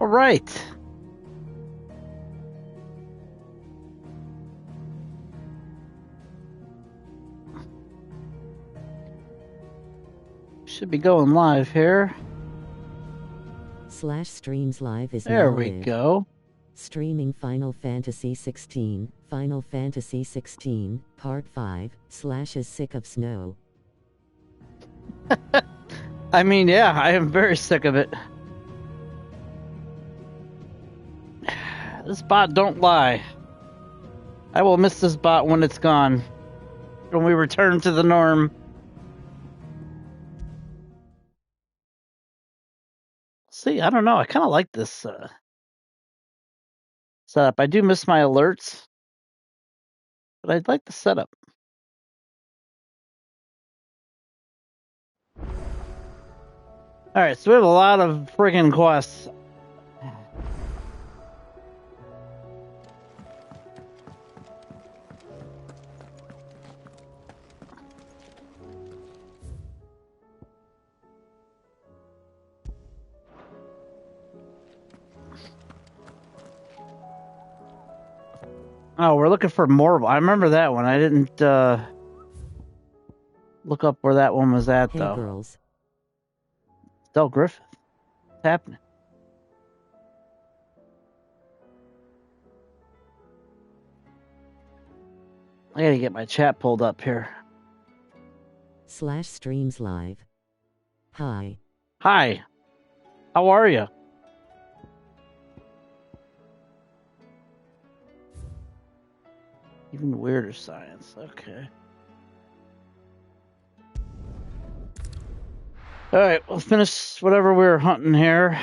All right. Should be going live here. SlashStreamsLive is There now we live. go. Streaming Final Fantasy XVI, Final Fantasy XVI, Part 5, Slash is sick of snow. I mean, yeah, I am very sick of it. This bot don't lie. I will miss this bot when it's gone. When we return to the norm. See, I don't know. I kind of like this setup. I do miss my alerts, but I like the setup. All right, so we have a lot of friggin' quests. Oh, we're looking for more. I remember that one. I didn't look up where that one was at, though. Hey girls. Del Griffith. What's happening? I gotta get my chat pulled up here. SlashStreamsLive. Hi. Hi. How are you? Even weirder science. Okay. All right, we'll finish whatever we were hunting here.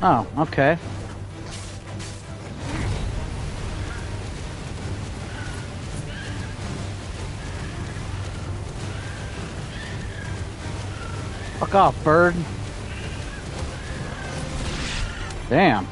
Oh, okay. Fuck off, bird. Damn.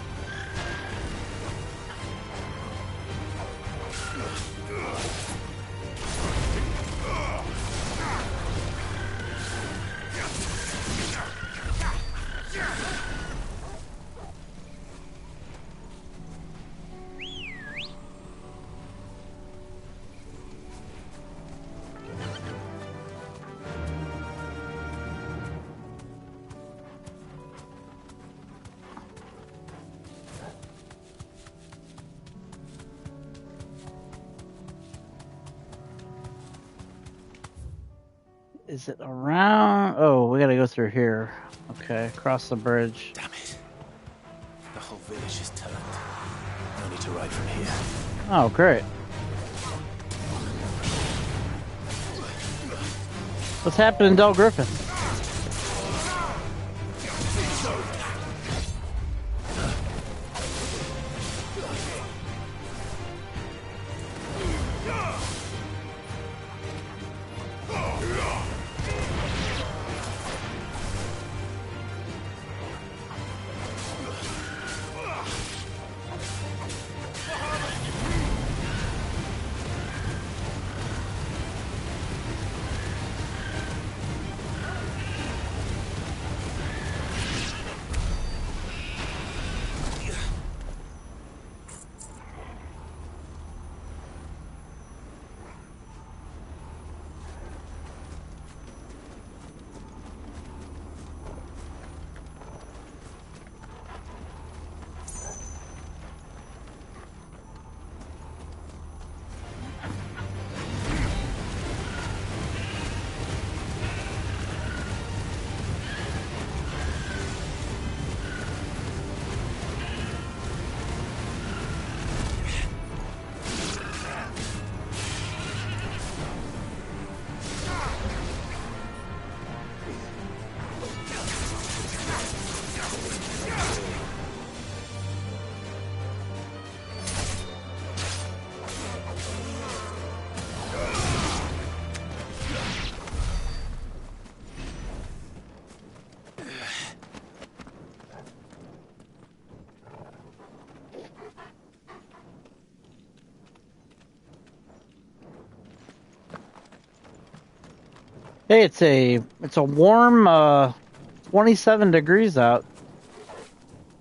Is it around? Oh, we gotta go through here. Okay, cross the bridge. Damn it. The whole village is turned. No need to ride from here. Oh, great. What's happening, Del Griffith? Hey, it's a warm 27 degrees out.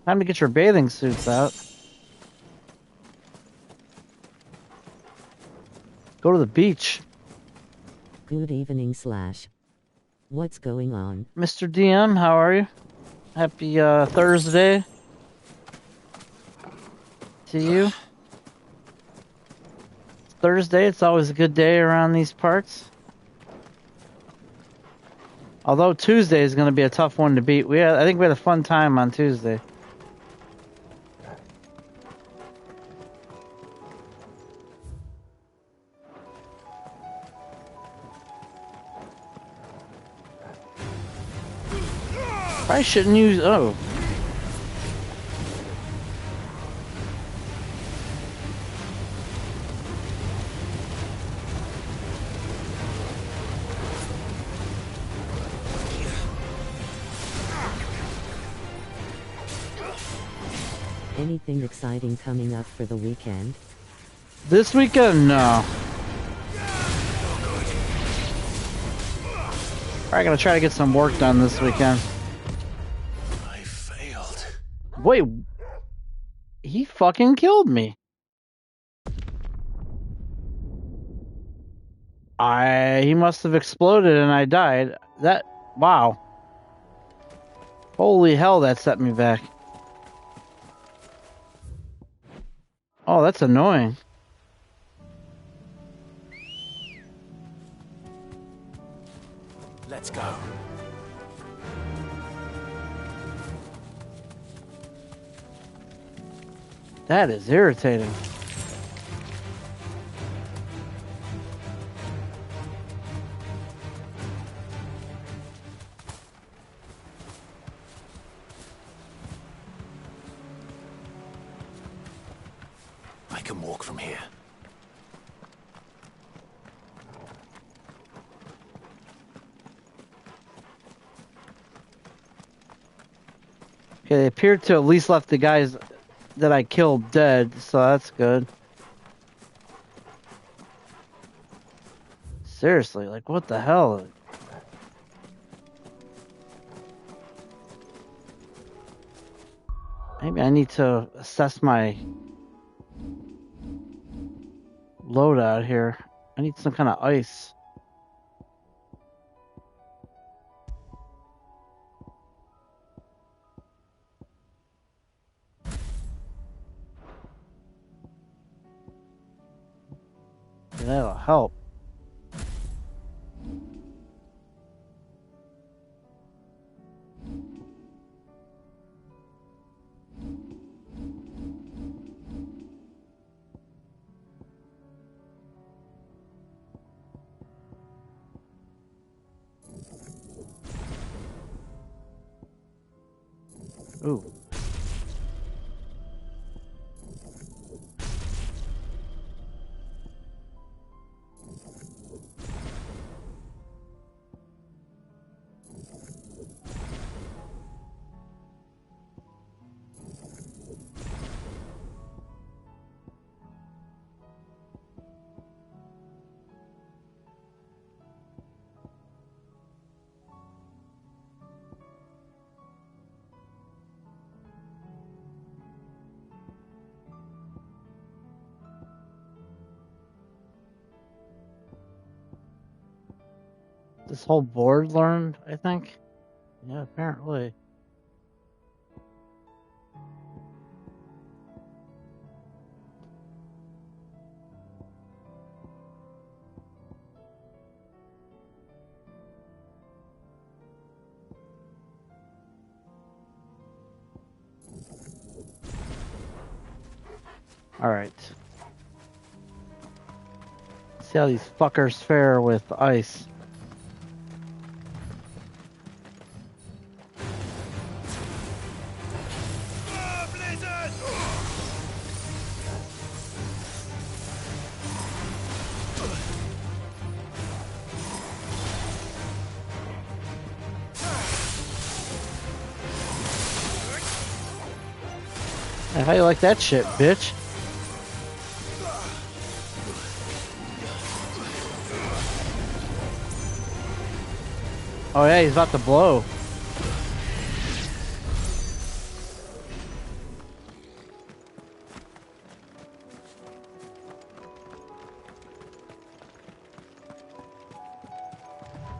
Time to get your bathing suits out. Go to the beach. Good evening, Slash. What's going on? Mr. DM, how are you? Happy Thursday to you. It's Thursday, it's always a good day around these parts. Although Tuesday is going to be a tough one to beat. I think we had a fun time on Tuesday. I shouldn't use... Oh. Anything exciting coming up for the weekend? This weekend? No. I gotta try to get some work done this weekend. I failed. Wait. He fucking killed me. He must have exploded and I died. Wow. Holy hell, that set me back. Oh, that's annoying. Let's go. That is irritating. I can walk from here. Okay, they appear to at least left the guys that I killed dead, so that's good. Seriously, like what the hell? Maybe I need to assess my loadout here. I need some kind of ice. That'll help. Ooh. This whole board learned, I think. Yeah, apparently. Alright. See how these fuckers fare with ice. How you like that shit, bitch? Oh yeah, he's about to blow.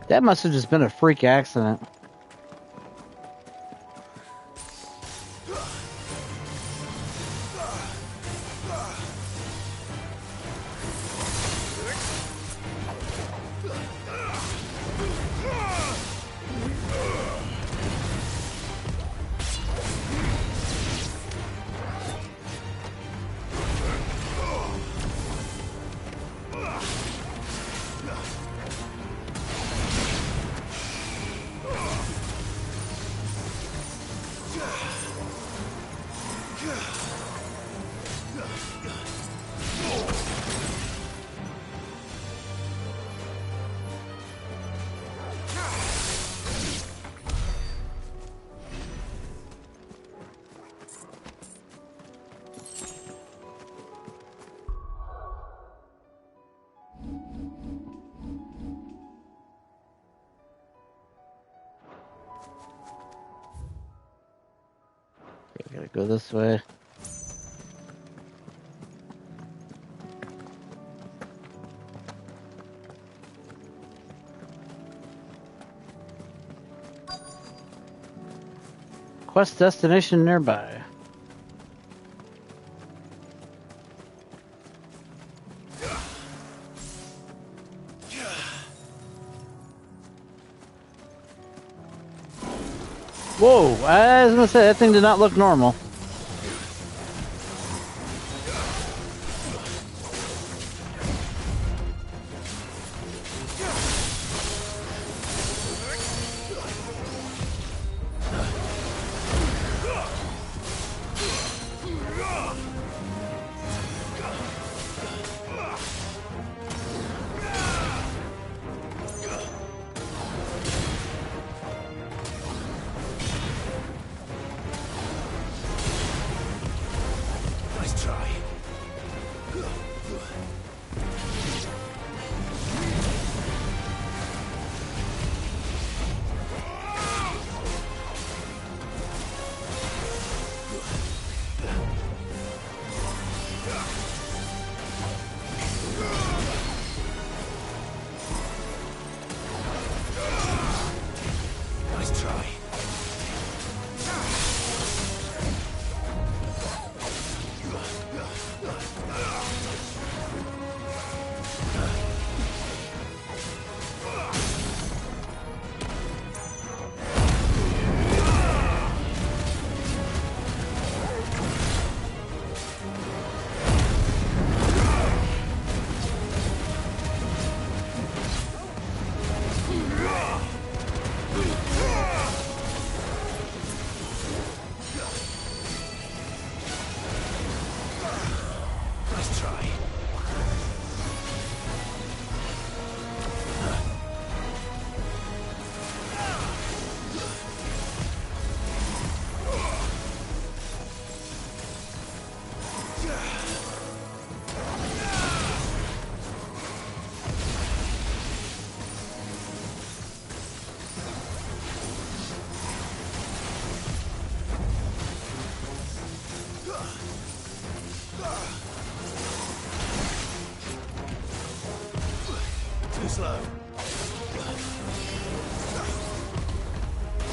That must have just been a freak accident. I gotta go this way. Quest destination nearby. Whoa, I was gonna say, that thing did not look normal. Too slow.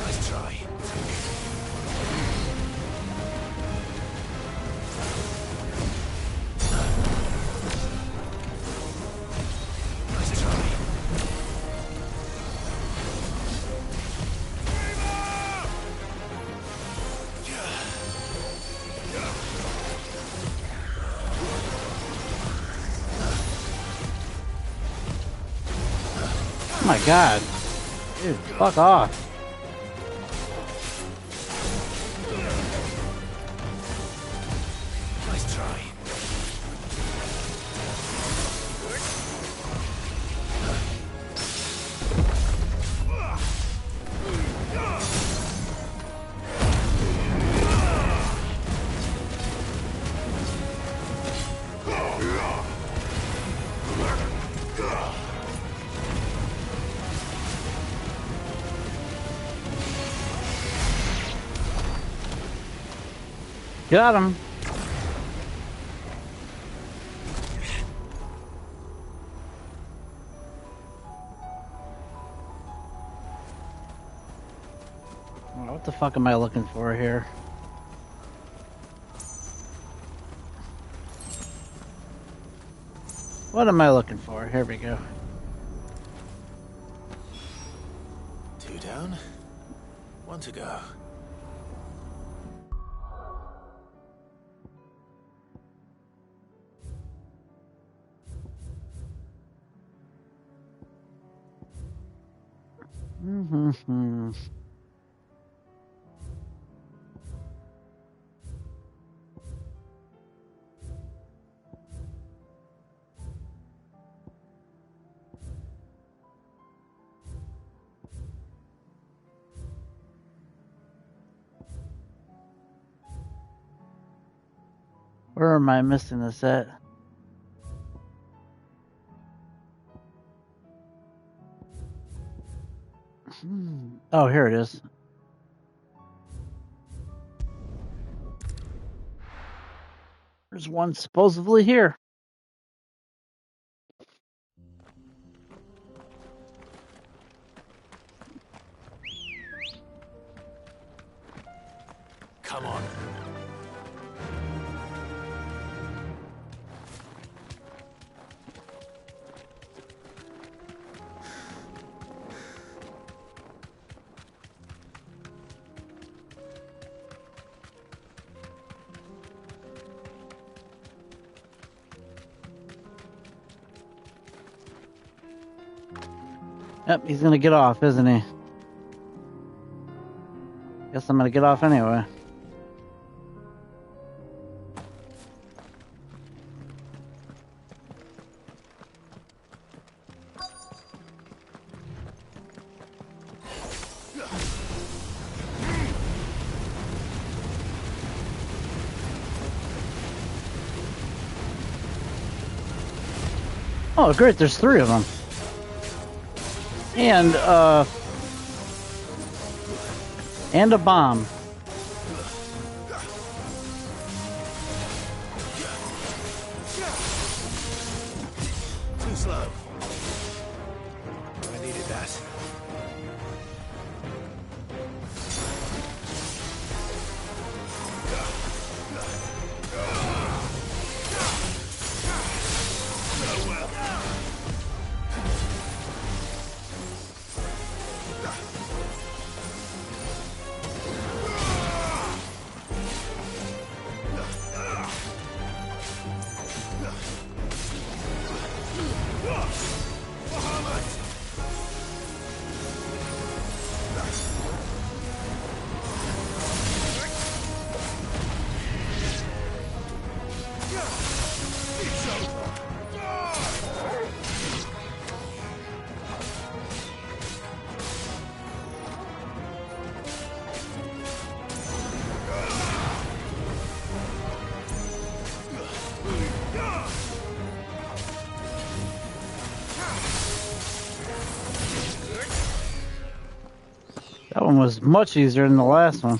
Nice try. Nice try. Oh my god. Dude, fuck off. Nice try. Got him. What the fuck am I looking for here? What am I looking for? Here we go. 2 down, 1 to go. Mm-hmm. Where am I missing this at? Oh, here it is. There's one supposedly here. Come on. Yep, he's gonna get off, isn't he? Guess I'm gonna get off anyway. Oh, great, there's 3 of them. And a bomb. Too slow. I needed that. That one was much easier than the last one.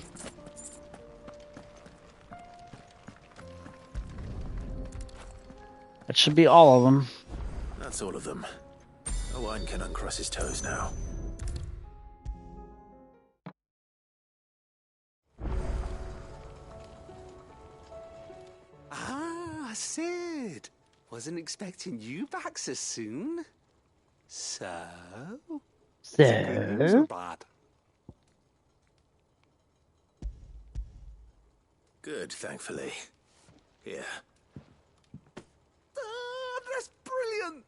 That should be all of them. That's all of them. Owen can uncross his toes now. Ah, Sid. Wasn't expecting you back so soon. So? Is it good news or bad? Good, thankfully. Here. Ah, that's brilliant.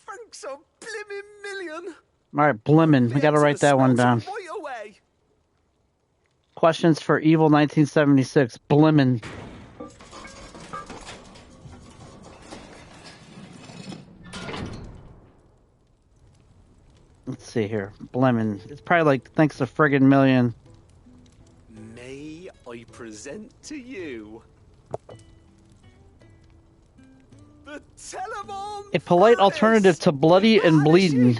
Thanks a blimmin' million. Alright, Blimmin. We gotta write that one down. Right away. Questions for Evil 1976. Blimmin. Let's see here. Blimmin. It's probably like, thanks a friggin' million. May I present to you the Telemon A polite Palace. alternative to bloody and bleeding.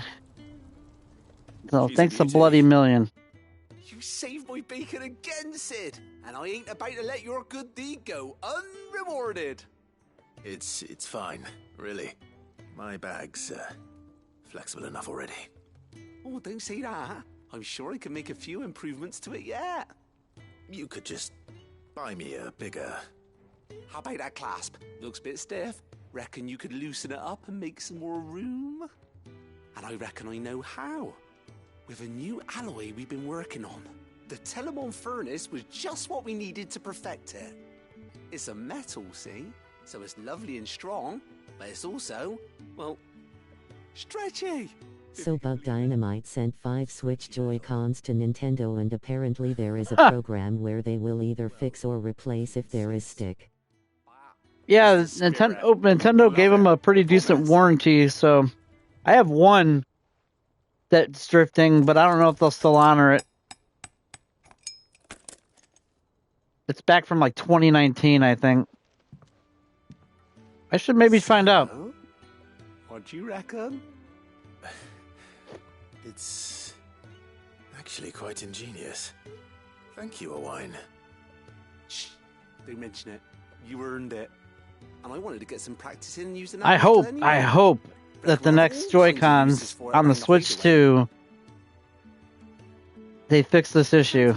So, thanks a bloody million. You saved my bacon again, Sid, and I ain't about to let your good deed go unrewarded. It's fine, really. My bag's flexible enough already. Oh, don't say that. I'm sure I can make a few improvements to it yet. You could just buy me a bigger... How about that clasp? Looks a bit stiff. Reckon you could loosen it up and make some more room? And I reckon I know how. With a new alloy we've been working on. The Telemon furnace was just what we needed to perfect it. It's a metal, see? So it's lovely and strong, but it's also, well, stretchy. So Bug Dynamite sent 5 Switch Joy-Cons to Nintendo, and apparently there is a program where they will either fix or replace if there is stick. Yeah, Nintendo gave them a pretty decent warranty, so I have one that's drifting, but I don't know if they'll still honor it. It's back from like 2019, I think. I should maybe find out. What do you reckon? It's actually quite ingenious. Thank you, Owain. Shh, don't mention it. You earned it. And I wanted to get some practice in using that. I hope that the next Joy-Cons on the Switch 2, they fix this issue.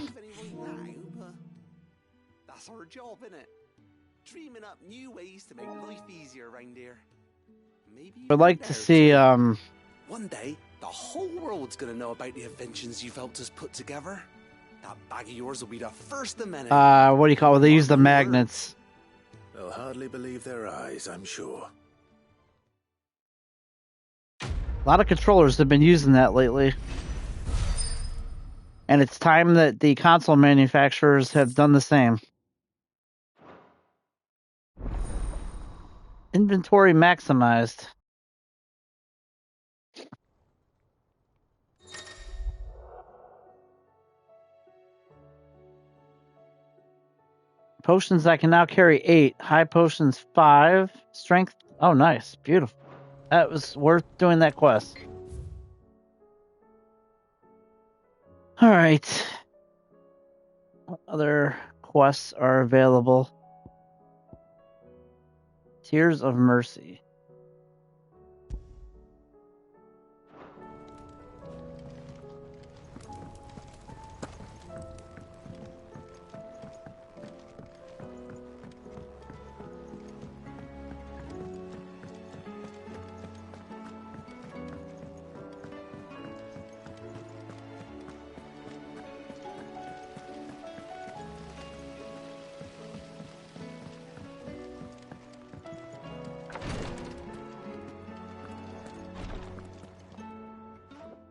That's our job, innit? Dreaming up new ways to make life easier around here. Maybe I'd like to see, one day, the whole world's gonna know about the inventions you've helped us put together. That bag of yours will be the first of many. what do you call it? They use the magnets. They'll hardly believe their eyes, I'm sure. A lot of controllers have been using that lately. And it's time that the console manufacturers have done the same. Inventory maximized. Potions, I can now carry 8. High potions 5. Strength. Oh, nice. Beautiful. That was worth doing that quest. Alright. What other quests are available? Tears of Mercy.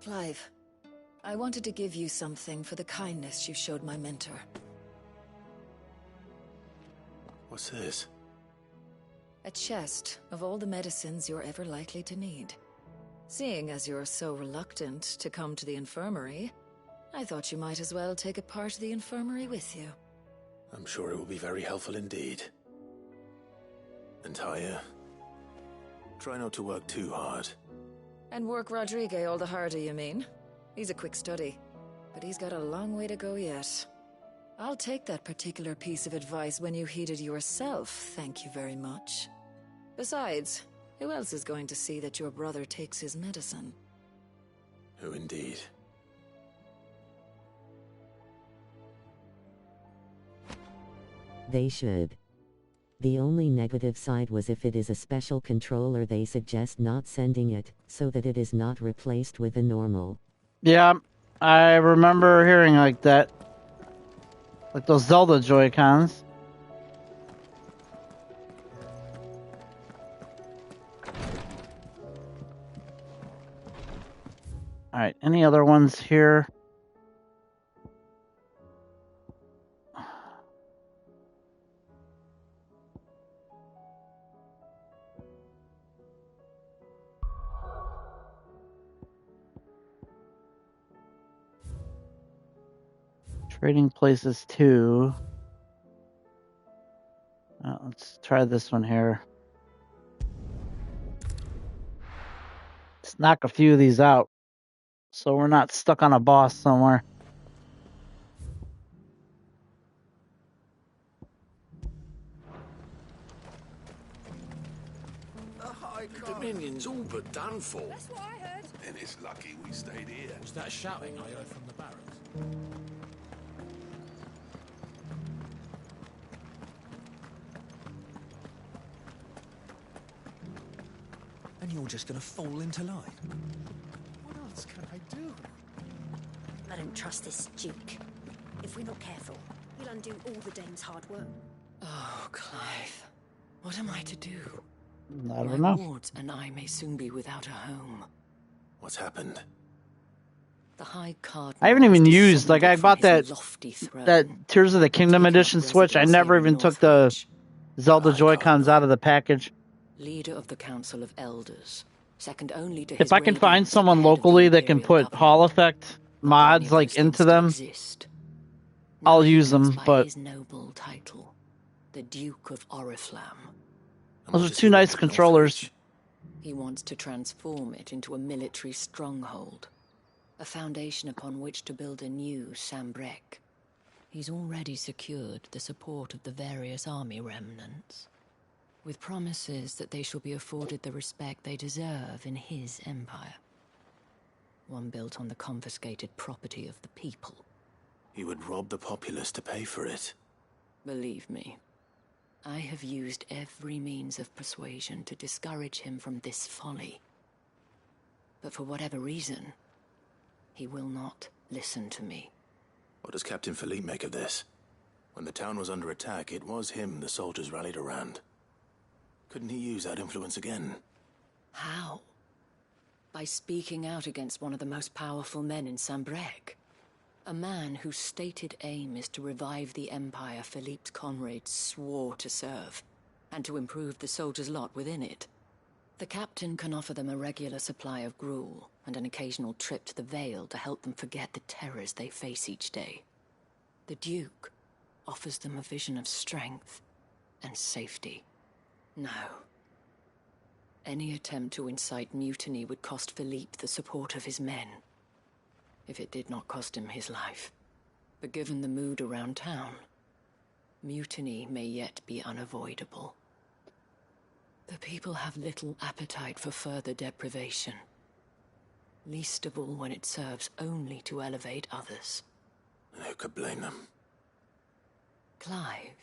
Clive, I wanted to give you something for the kindness you showed my mentor. What's this? A chest of all the medicines you're ever likely to need. Seeing as you're so reluctant to come to the infirmary, I thought you might as well take a part of the infirmary with you. I'm sure it will be very helpful indeed. And Taya, try not to work too hard. And work Rodrigue all the harder, you mean? He's a quick study, but he's got a long way to go yet. I'll take that particular piece of advice when you heed it yourself, thank you very much. Besides, who else is going to see that your brother takes his medicine? Who indeed? They should. The only negative side was if it is a special controller, they suggest not sending it, so that it is not replaced with a normal. Yeah, I remember hearing like that. Like those Zelda Joy-Cons. Alright, any other ones here? Trading places too. Let's try this one here. Let's knock a few of these out so we're not stuck on a boss somewhere. Minion's all but done for. That's what I heard. Then it's lucky we stayed here. Was that shouting I heard from the barracks? And you're just gonna fall into line? What else can I do? I don't trust this Duke. If we're not careful, he'll undo all the Dane's hard work. Oh, Clive. What am I to do? I don't My know. wards and I may soon be without a home. What's happened? The High Cardinal I haven't even has used, like, I descended bought from his that lofty throne, that Tears of the Kingdom taking up edition Switch. I residence never here in even took the Northridge. Zelda High Joy-Cons Cardinal. out of the package. Leader of the Council of Elders, second only to If his I can find radiance someone head of the locally that can Imperial put government. Hall Effect mods Any of like those into things them, exist. I'll Now he use goes them, by but his noble title, the Duke of Oriflamme. And those what are does two he nice want with controllers. Northridge? He wants to transform it into a military stronghold, a foundation upon which to build a new Sambrek. He's already secured the support of the various army remnants, with promises that they shall be afforded the respect they deserve in his empire. One built on the confiscated property of the people. He would rob the populace to pay for it. Believe me, I have used every means of persuasion to discourage him from this folly. But for whatever reason, he will not listen to me. What does Captain Philippe make of this? When the town was under attack, it was him the soldiers rallied around. Couldn't he use that influence again? How? By speaking out against one of the most powerful men in Sambrek. A man whose stated aim is to revive the empire Philippe's comrades swore to serve, and to improve the soldiers' lot within it. The captain can offer them a regular supply of gruel, and an occasional trip to the Vale to help them forget the terrors they face each day. The Duke offers them a vision of strength and safety. No. Any attempt to incite mutiny would cost Philippe the support of his men, if it did not cost him his life. But given the mood around town, mutiny may yet be unavoidable. The people have little appetite for further deprivation, least of all when it serves only to elevate others. And who could blame them? Clive,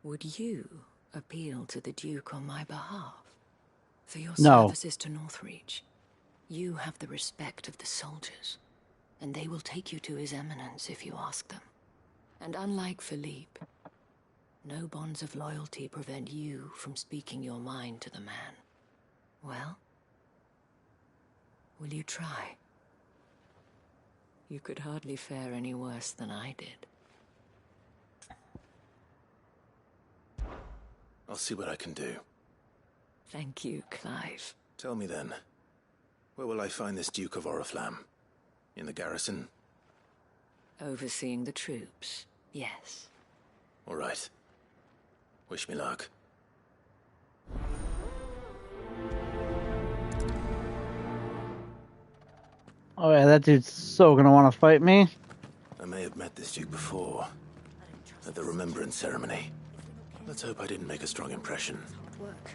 would you appeal to the Duke on my behalf? For your No. services to Northreach, you have the respect of the soldiers, and they will take you to His Eminence if you ask them. And unlike Philippe, no bonds of loyalty prevent you from speaking your mind to the man. Well, will you try? You could hardly fare any worse than I did. I'll see what I can do. Thank you, Clive. Tell me then, where will I find this Duke of Oriflamme? In the garrison? Overseeing the troops, yes. All right. Wish me luck. Oh yeah, that dude's so gonna want to fight me. I may have met this Duke before, at the Remembrance Ceremony. Let's hope I didn't make a strong impression. Hard work.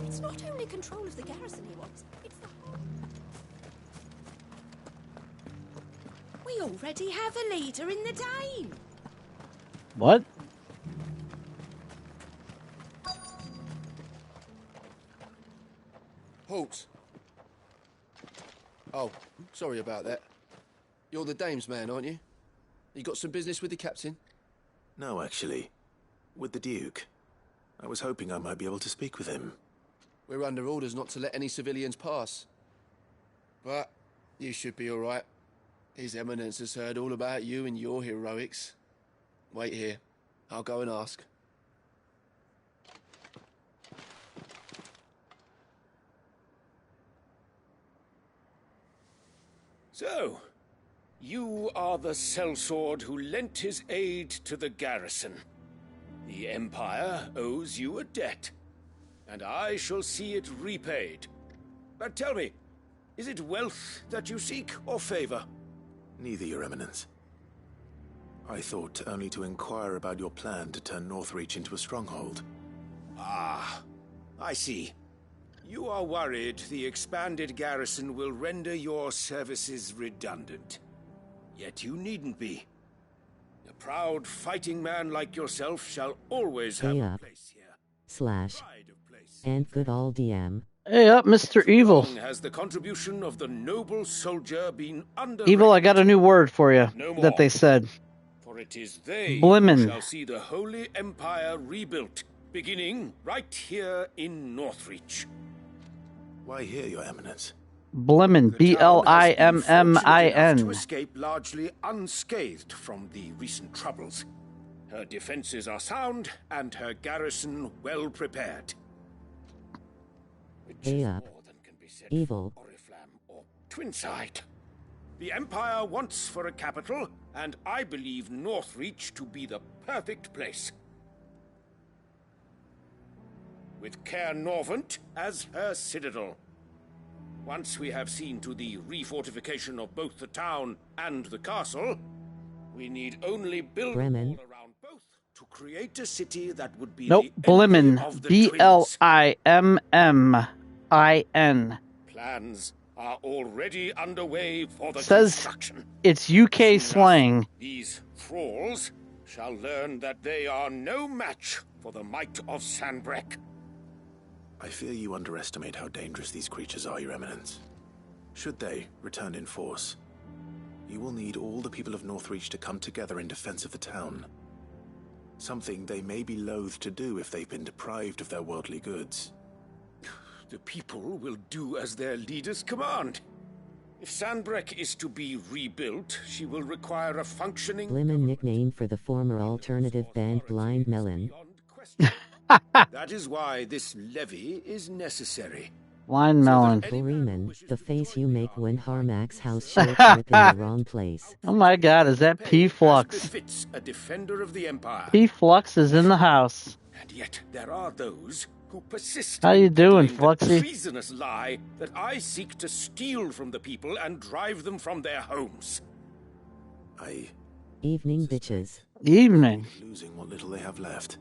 It's not only control of the garrison he wants, it's the whole... We already have a leader in the Dane. What? Halt! Oh, sorry about that. You're the dame's man, aren't you? You got some business with the captain? No, actually. With the Duke. I was hoping I might be able to speak with him. We're under orders not to let any civilians pass. But you should be all right. His Eminence has heard all about you and your heroics. Wait here. I'll go and ask. So, you are the sellsword who lent his aid to the garrison. The Empire owes you a debt, and I shall see it repaid. But tell me, is it wealth that you seek, or favor? Neither, Your Eminence. I thought only to inquire about your plan to turn Northreach into a stronghold. Ah, I see. You are worried the expanded garrison will render your services redundant. Yet you needn't be. A proud fighting man like yourself shall always have a place here. Slash. And good old DM. Hey up, Mr. Evil. Has the contribution of the noble soldier been Evil, I got a new word for you that they said. For it is they Blimmin. who shall see the Holy Empire rebuilt, beginning right here in Northreach. Why here, Your Eminence? Blimmin. B-L-I-M-M-I-N. To escape largely unscathed from the recent troubles. Her defenses are sound, and her garrison well prepared. Hey up. Evil. Or Twinside. The Empire wants for a capital, and I believe Northreach to be the perfect place. With Caer Norvent as her citadel. Once we have seen to the refortification of both the town and the castle, we need only build all around both to create a city that would be the Blimmin. of the B-L-I-M-M-I-N. Plans are already underway for the Says construction. It's UK slang. These thralls shall learn that they are no match for the might of Sanbreque. I fear you underestimate how dangerous these creatures are, Your Eminence. Should they return in force, you will need all the people of Northreach to come together in defense of the town. Something they may be loath to do if they've been deprived of their worldly goods. The people will do as their leaders command. If Sanbreque is to be rebuilt, she will require a functioning... Blimmin nickname for the former alternative band Blind Melon. That is why this levy is necessary. Blind Melon. Freeman, the face you make when Harmax's house shows up in the wrong place. Oh my god, is that P-Flux? Befits a defender of the Empire. P-Flux is in the house. And yet there are those who persist. How you doing, in Fluxy? the treasonous lie that I seek to steal from the people and drive them from their homes. Evening, bitches. Evening. Losing what little they have left.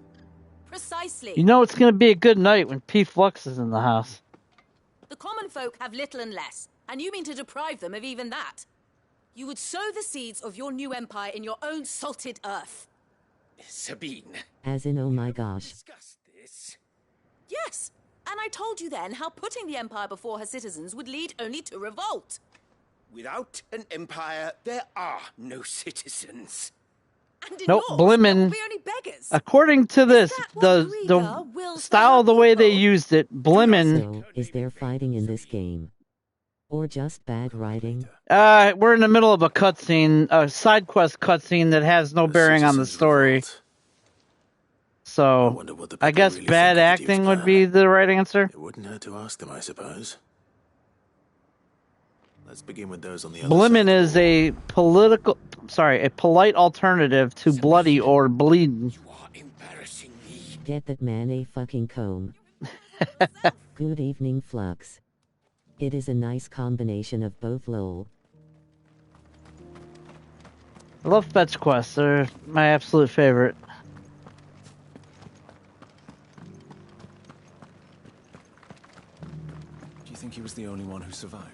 Precisely. You know it's going to be a good night when P-Flux is in the house. The common folk have little and less, and you mean to deprive them of even that. You would sow the seeds of your new empire in your own salted earth. Sabine. As in, oh my gosh. Yes, and I told you then how putting the empire before her citizens would lead only to revolt. Without an empire, there are no citizens. And in Nope, yours, Blimmin. there will be only beggars. According to this, the style, the way they used it, Blimmin. So, is there fighting in this game? Or just bad writing? We're in the middle of a cutscene, a side quest cutscene that has no bearing on the story. So, I guess really bad acting would be the right answer. It wouldn't hurt to ask them, I suppose. Let's begin with those on the other Blimmin side. is a polite alternative to bloody or bleeding. Get that man a fucking comb. Good evening, Flux. It is a nice combination of both, lol. I love fetch quests. They're my absolute favorite. Do you think he was the only one who survived?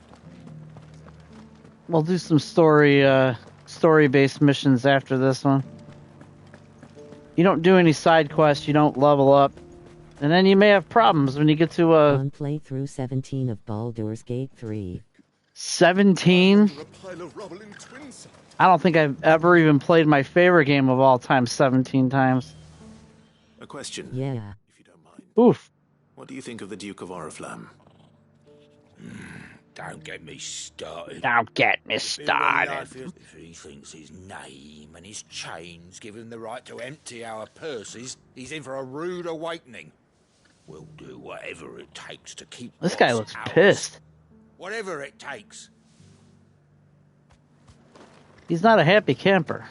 We'll do some story-based missions after this one. You don't do any side quests, you don't level up. And then you may have problems when you get to On playthrough 17 of Baldur's Gate 3. 17? I don't think I've ever even played my favorite game of all time 17 times. A question. Yeah. If you don't mind. Oof. What do you think of the Duke of Oriflamme? Don't get me started. Don't get me started. If he thinks his name and his chains give him the right to empty our purses, he's in for a rude awakening. We'll do whatever it takes to keep This guy what's looks ours. pissed. Whatever it takes. He's not a happy camper.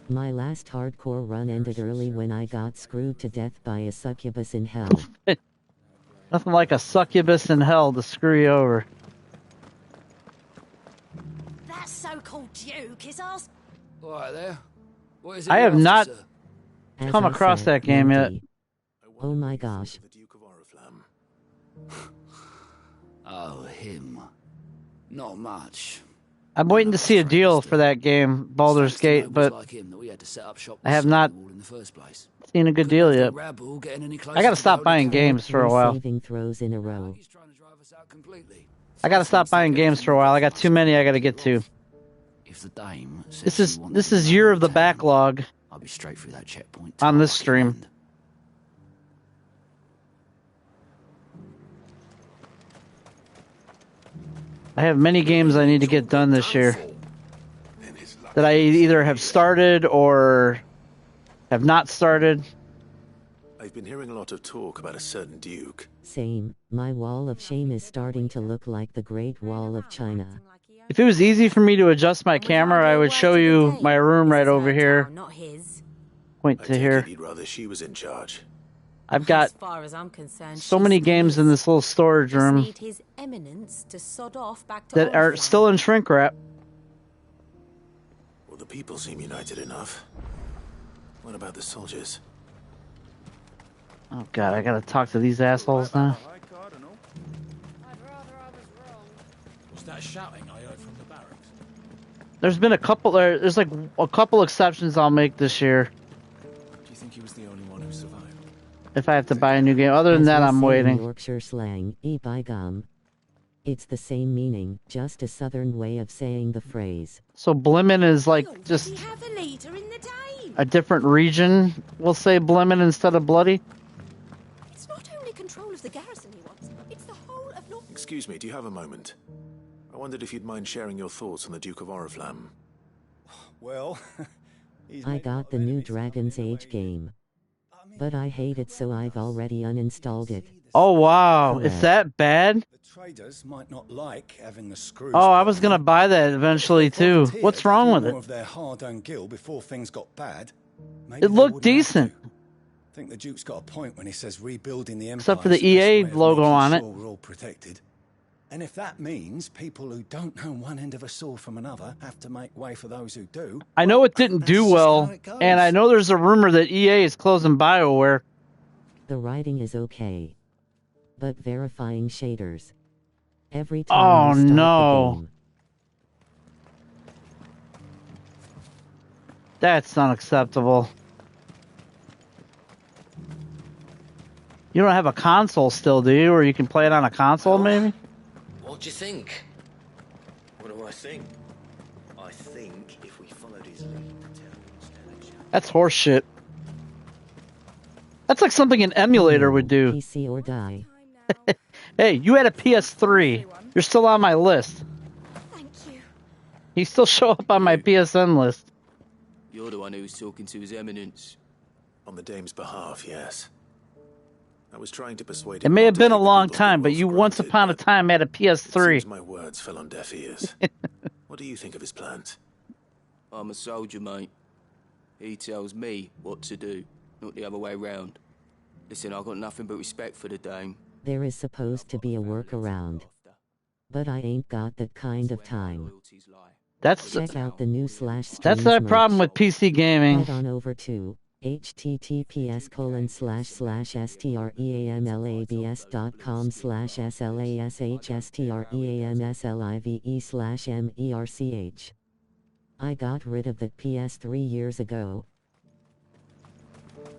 My last hardcore run ended early when I got screwed to death by a succubus in hell. Nothing like a succubus in hell to screw you over. That so-called Duke is ours. All right there. What is it I you're have after, not sir? As come I across said, that game yet. empty. Oh my gosh. Oh, him. Not much. I'm waiting to see a deal for that game, Baldur's Gate, but Like him that we had to set up shop I have not in the first place. seen a good deal yet. I gotta stop buying games for a while. Saving throws in a row. I gotta stop buying games for a while. I got too many I gotta get to. If the dame This is year of the backlog I'll be straight through that checkpoint. on this stream. I have many games I need to get done this year that I either have started or have not started. I've been hearing a lot of talk about a certain duke. Same. My wall of shame is starting to look like the Great Wall of China. If it was easy for me to adjust my camera, I would show you my room right over here. Point to here. You'd rather she was in charge. I've got As far as I'm concerned, so many games in this little storage room need his eminence to sod off back to that are still in shrink wrap. Well, the people seem united enough. What about the soldiers? Oh god, I gotta talk to these assholes now. What's that shouting I heard from the barracks? There's been a couple. There's like a couple exceptions I'll make this year. Do you think he was the only one who survived? If I have to buy a new game. Other than that, I'm waiting. Yorkshire slang, by gum. It's the same meaning, just a southern way of saying the phrase. So Blimmin is like just a different region. We'll say Blimmin instead of Bloody. It's not only control of the garrison he wants, it's the whole of North... Excuse me, do you have a moment? I wondered if you'd mind sharing your thoughts on the Duke of Oriflamme. Well, I got the new Dragon's Age game. But I hate it, so I've already uninstalled it. Oh wow, it's that bad? traders might not like having the screws. Oh, I was gonna buy that eventually too. What's wrong with it? More of their hard-earned gil before things got bad. It looked decent. I think the Duke's got a point when he says rebuilding the empire. Except for the EA logo on it. We're all protected. And if that means people who don't know one end of a sword from another have to make way for those who do. I know it didn't do well, and I know there's a rumor that EA is closing BioWare. The writing is okay, but verifying shaders. Every time you start the game. That's unacceptable. You don't have a console still, do you? Or you can play it on a console, maybe? What do you think? What do I think? I think if we followed his lead, That's horseshit. That's like something an emulator would do. PC or die. Hey, you had a PS3. You're still on my list. Thank you. You still show up on my PSN list. You're the one who was talking to His Eminence. On the dame's behalf, yes. I was trying to persuade It him may not have to been a take the long people time, who but was you once granted, upon a time had a it PS3. seems my words fell on deaf ears. What do you think of his plans? I'm a soldier, mate. He tells me what to do, not the other way round. Listen, I've got nothing but respect for the dame. There is supposed to be a workaround. But I ain't got that kind of time. Check out the new /streams That's the problem with PC gaming. Head on over to https://streamslive.com/SlashStreamsLive/merch. I got rid of that PS3 years ago.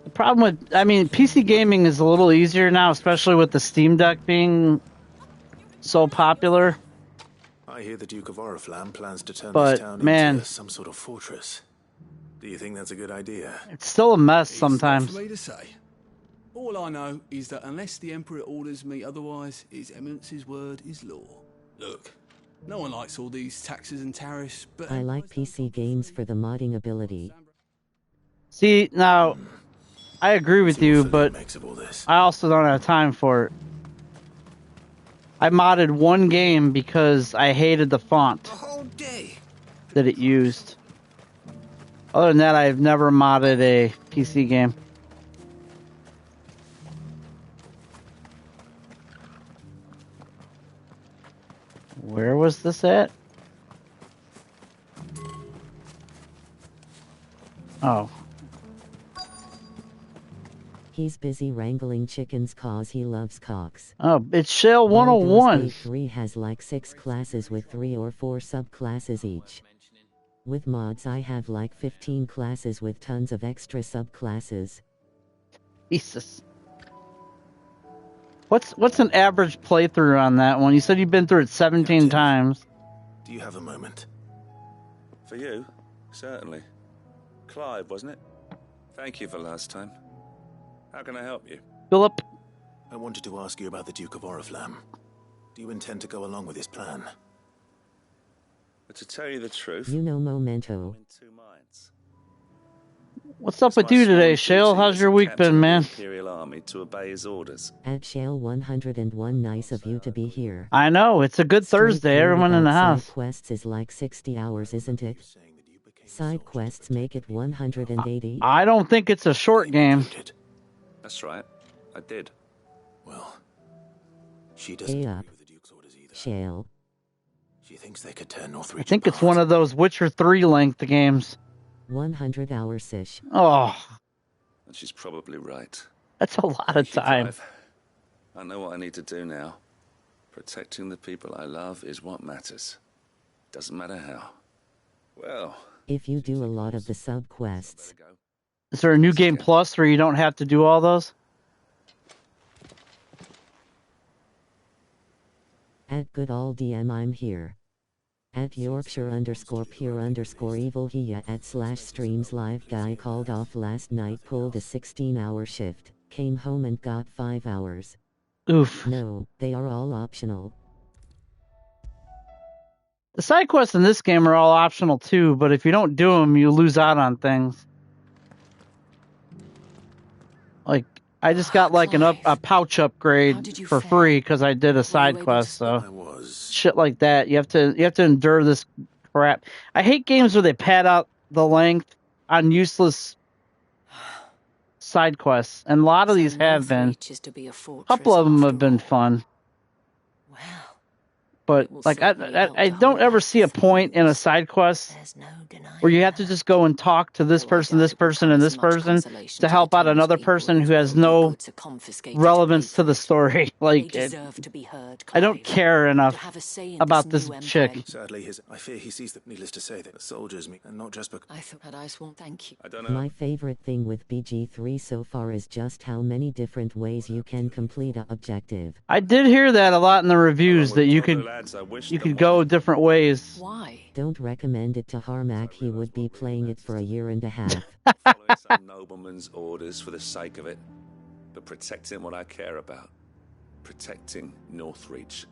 The problem with, PC gaming is a little easier now, especially with the Steam Deck being so popular. I hear the Duke of Oriflamme plans to turn But, this town man, into some sort of fortress. Do you think that's a good idea? it's still a mess sometimes. It's not for me to say. All I know is that unless the Emperor orders me otherwise, His Eminence's word is law. Look, no one likes all these taxes and tariffs, but... I like PC games for the modding ability. See, now, I agree with you, but I also don't have time for it. I modded one game because I hated the font that it used. Other than that, I've never modded a PC game. Where was this at? Oh. He's busy wrangling chickens cause he loves cocks. Oh, it's Shale 101. Baldur's Gate 3 has like 6 classes with 3 or 4 subclasses each. With mods I have like 15 classes with tons of extra subclasses. Jesus. What's an average playthrough on that one? You said you've been through it 17 times. Do you have a moment? For you? Certainly. Clive, wasn't it? Thank you for last time. How can I help you? Philip? I wanted to ask you about the Duke of Oriflamme. Do you intend to go along with his plan? But to tell you the truth... You know Memento. What's up with you today, Shale? How's your week been, man? Imperial Army to obey his orders. At Shale 101, nice of you to be here. I know, it's a good Thursday, everyone in the house. Side quests is like 60 hours, isn't it? Side quests make it 180. I don't think it's a short game. That's right, I did. Well, she doesn't Hey agree up. with the Duke's orders either. Shale. She thinks they could turn Northreach I think it's one of those Witcher 3 length games. 100 hours-ish. Oh. And she's probably right. That's a lot of time. Clive. I know what I need to do now. Protecting the people I love is what matters. Doesn't matter how. Well... If you do a lot of the sub-quests. Is there a new game plus where you don't have to do all those? At good old DM I'm here. At Yorkshire_pure_evil he at /SlashStreamsLive guy called off last night, pulled a 16-hour shift, came home and got 5 hours. Oof. No, they are all optional. The side quests in this game are all optional too, but if you don't do them, you lose out on things. Like, I just got like a pouch upgrade for free because I did a side quest, so shit like that. You have to endure this crap. I hate games where they pad out the length on useless side quests, and a lot of these have been. A couple of them have been fun. But like I don't ever see a point in a side quest where you have to just go and talk to this person, and this person to help out another person who has no relevance to the story. Like, I don't care enough about this chick. Sadly, I fear he sees that. Needless to say, that the soldiers, and not just because. I thought that ice won't thank you. I don't know. My favorite thing with BG3 so far is just how many different ways you can complete an objective. I did hear that a lot in the reviews, that you could go different ways. Why? Don't recommend it to Harmac, he would be playing it for a year and a half. Following some nobleman's orders for the sake of it, but protecting what I care about. Protecting Northreach.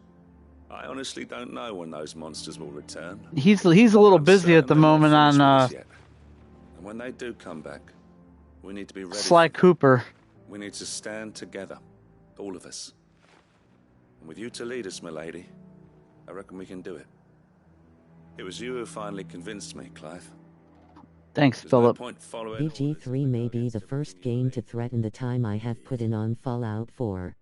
I honestly don't know when those monsters will return. He's a little busy at the moment on And when they do come back, we need to be ready. Sly Cooper. We need to stand together, all of us. And with you to lead us, milady, I reckon we can do it. It was you who finally convinced me, Clive. Thanks, Philip. BG3 may be the first game to threaten the time I have put in on Fallout 4.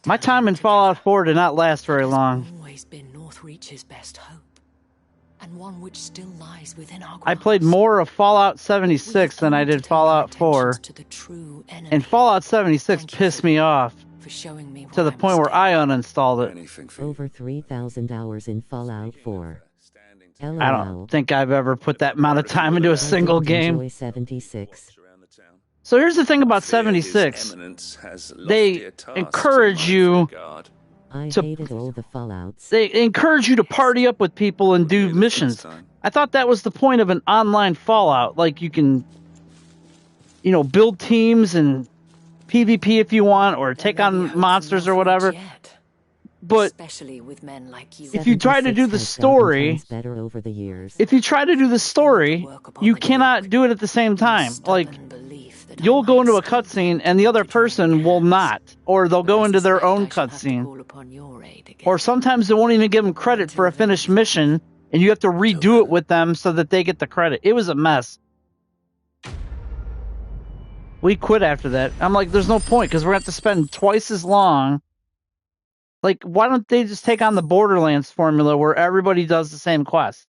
My time in Fallout 4 did not last very long. Always been Northreach's best hope, and one which still lies within our grasp. I played more of Fallout 76 than I did Fallout 4, and Fallout 76 pissed me off to the point where I uninstalled it. Over 3,000 hours in Fallout 4. LOL. I don't think I've ever put that amount of time into a single game. Enjoy 76. So here's the thing about 76. They encourage you I hated all the Fallouts. They encourage you to party up with people and do missions. I thought that was the point of an online Fallout. Like, you can, build teams and PvP if you want, or take on monsters or whatever. But especially with men like you. If you try to do the story, better over the years. If you try to do the story, you cannot do it at the same time. Like, you'll go into a cutscene and the other person will not, or they'll go into their own cutscene. Or sometimes they won't even give them credit for a finished mission, and you have to redo it with them so that they get the credit. It was a mess. We quit after that. I'm like, there's no point, because we're going to have to spend twice as long. Like, why don't they just take on the Borderlands formula where everybody does the same quest?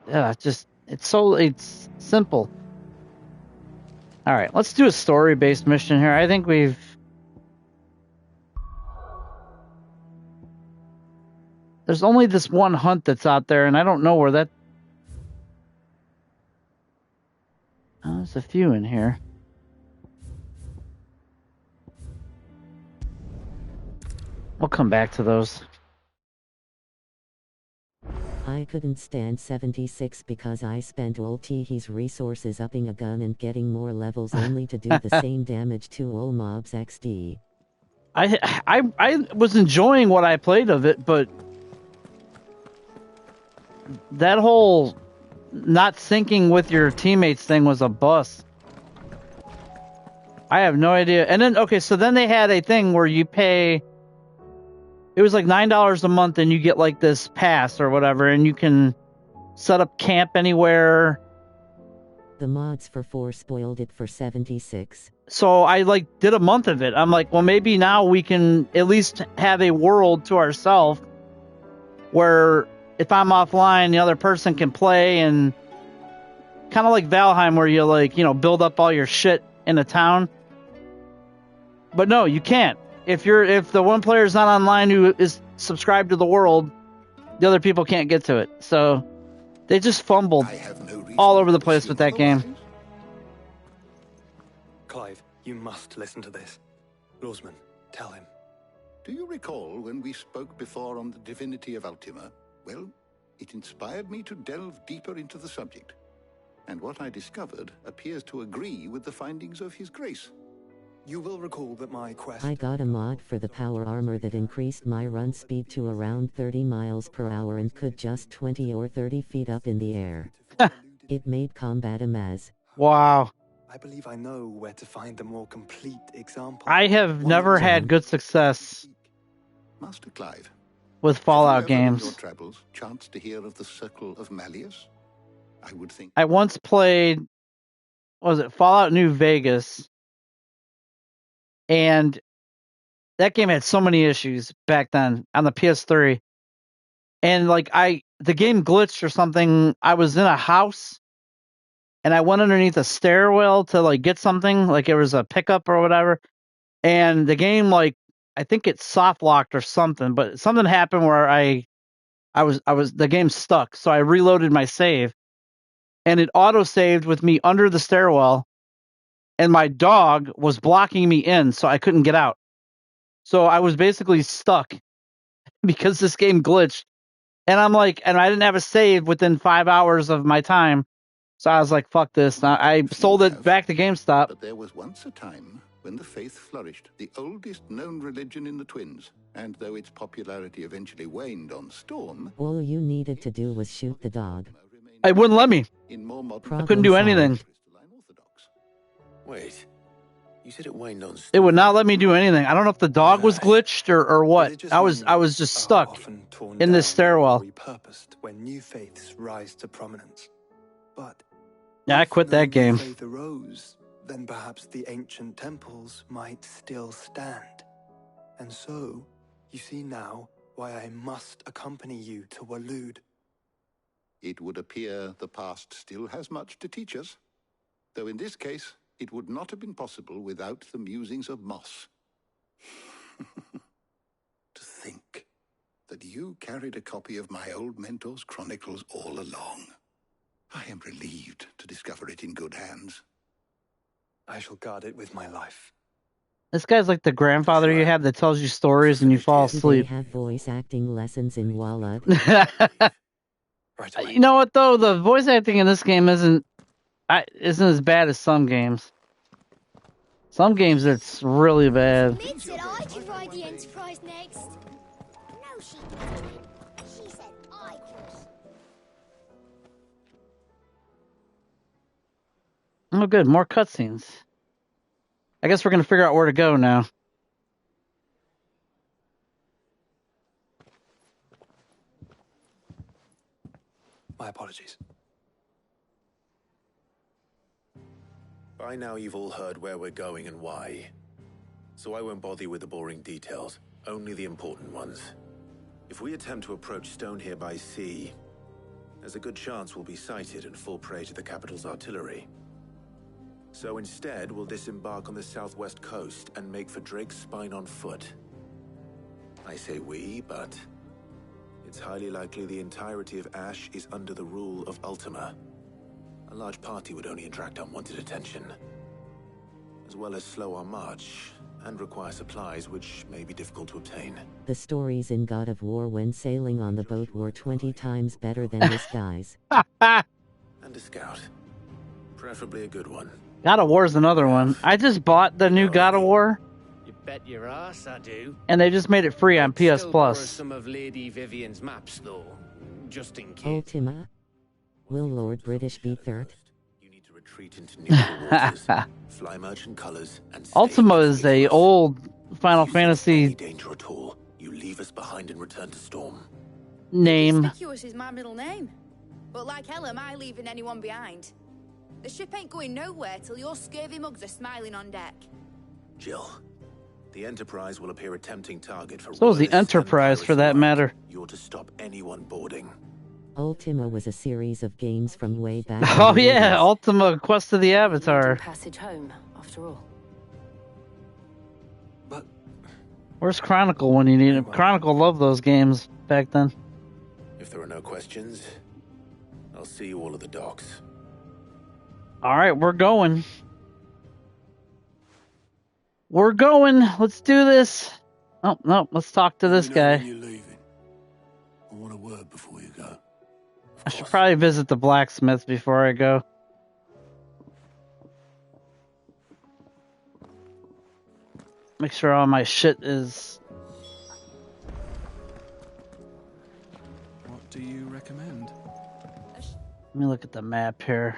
Yeah, just It's simple. All right, let's do a story-based mission here. I think we've... There's only this one hunt that's out there, and I don't know where that... Oh, there's a few in here. We'll come back to those. I couldn't stand 76 because I spent all Teehee's resources upping a gun and getting more levels only to do the same damage to all mobs XD. I was enjoying what I played of it, but that whole not syncing with your teammates thing was a bust. I have no idea. And then, okay, so then they had a thing where you pay... It was like $9 a month and you get like this pass or whatever, and you can set up camp anywhere. The mods for 4 spoiled it for 76. So I like did a month of it. I'm like, well, maybe now we can at least have a world to ourselves where if I'm offline, the other person can play, and kind of like Valheim where you like, you know, build up all your shit in a town. But no, you can't. If the one player is not online who is subscribed to the world, the other people can't get to it. So they just fumbled all over the place with that game. Clive, you must listen to this. Lawsman, tell him. Do you recall when we spoke before on the divinity of Ultima? Well, it inspired me to delve deeper into the subject. And what I discovered appears to agree with the findings of His Grace. You will recall that my quest... I got a mod for the power armor that increased my run speed to around 30 miles per hour and could just 20 or 30 feet up in the air. It made combat a mess. Wow. I believe I know where to find the more complete example. I have never had good success Master Clive, with Fallout have you ever in games. your travels chanced to hear of the Circle of Malleus? I would think... I once played, what was it, Fallout New Vegas, and that game had so many issues back then on the PS3. And like the game glitched or something. I was in a house and I went underneath a stairwell to like get something, like it was a pickup or whatever. And the game, like, I think it soft locked or something, but something happened where the game stuck. So I reloaded my save and it auto saved with me under the stairwell, and my dog was blocking me in, so I couldn't get out. So I was basically stuck because this game glitched. And I'm like, and I didn't have a save within 5 hours of my time. So I was like, fuck this. I sold it back to GameStop. But there was once a time when the faith flourished, the oldest known religion in the Twins. And though its popularity eventually waned on Storm... All you needed to do was shoot the dog. It wouldn't let me. I couldn't do anything. Wait, you said it waned on... It would not let me do anything. I don't know if the dog was glitched or what. I was just stuck in this stairwell. Repurposed when new faiths rise to prominence. But yeah, I quit that game. If faith arose, then perhaps the ancient temples might still stand. And so, you see now why I must accompany you to Waloed. It would appear the past still has much to teach us. Though in this case, it would not have been possible without the musings of Moss. To think that you carried a copy of my old mentor's chronicles all along. I am relieved to discover it in good hands. I shall guard it with my life. This guy's like the grandfather you have that tells you stories and you fall asleep. Do they have voice acting lessons in Wallet? You know what though? The voice acting in this game isn't as bad as some games. Some games it's really bad. Mid said I could ride the Enterprise next. No, she didn't. She said I could. Oh, good. More cutscenes. I guess we're gonna figure out where to go now. My apologies. By now you've all heard where we're going and why. So I won't bother you with the boring details, only the important ones. If we attempt to approach Stone here by sea, There's a good chance we'll be sighted and fall prey to the capital's artillery. So instead, we'll disembark on the southwest coast and make for Drake's Spine on foot. I say we, but it's highly likely the entirety of Ash is under the rule of Ultima. A large party would only attract unwanted attention, as well as slow our march and require supplies which may be difficult to obtain. The stories in God of War when sailing on the boat were 20 times better than this guy's. And a scout. Preferably a good one. God of War's another one. I just bought the new God of War. You bet your ass I do. And they just made it free on PS Still borrow Plus. some of Lady Vivian's maps, though, just in case. Ultima? Will Lord British be third? Retreat into neutral waters, fly merchant colors, and Ultima is a old Final Fantasy danger at all. You leave us behind and return to Storm. name. Conspicuous is my middle name. But like hell am I leaving anyone behind. The ship ain't going nowhere till your scurvy mugs are smiling on deck. Jill, the Enterprise will appear a tempting target for So is the Enterprise, for that matter. You're to stop anyone boarding. Ultima was a series of games from way back. Oh yeah, Ultima Quest of the Avatar. Passage home, after all. Where's Chronicle when you need it? Chronicle loved those games back then. If there are no questions, I'll see you all at the docks. All right, we're going. We're going. Let's do this. Oh, no, let's talk to this guy. When you're leaving. I want a word before you go. I should probably visit the blacksmith before I go. Make sure all my shit is... What do you recommend? Let me look at the map here.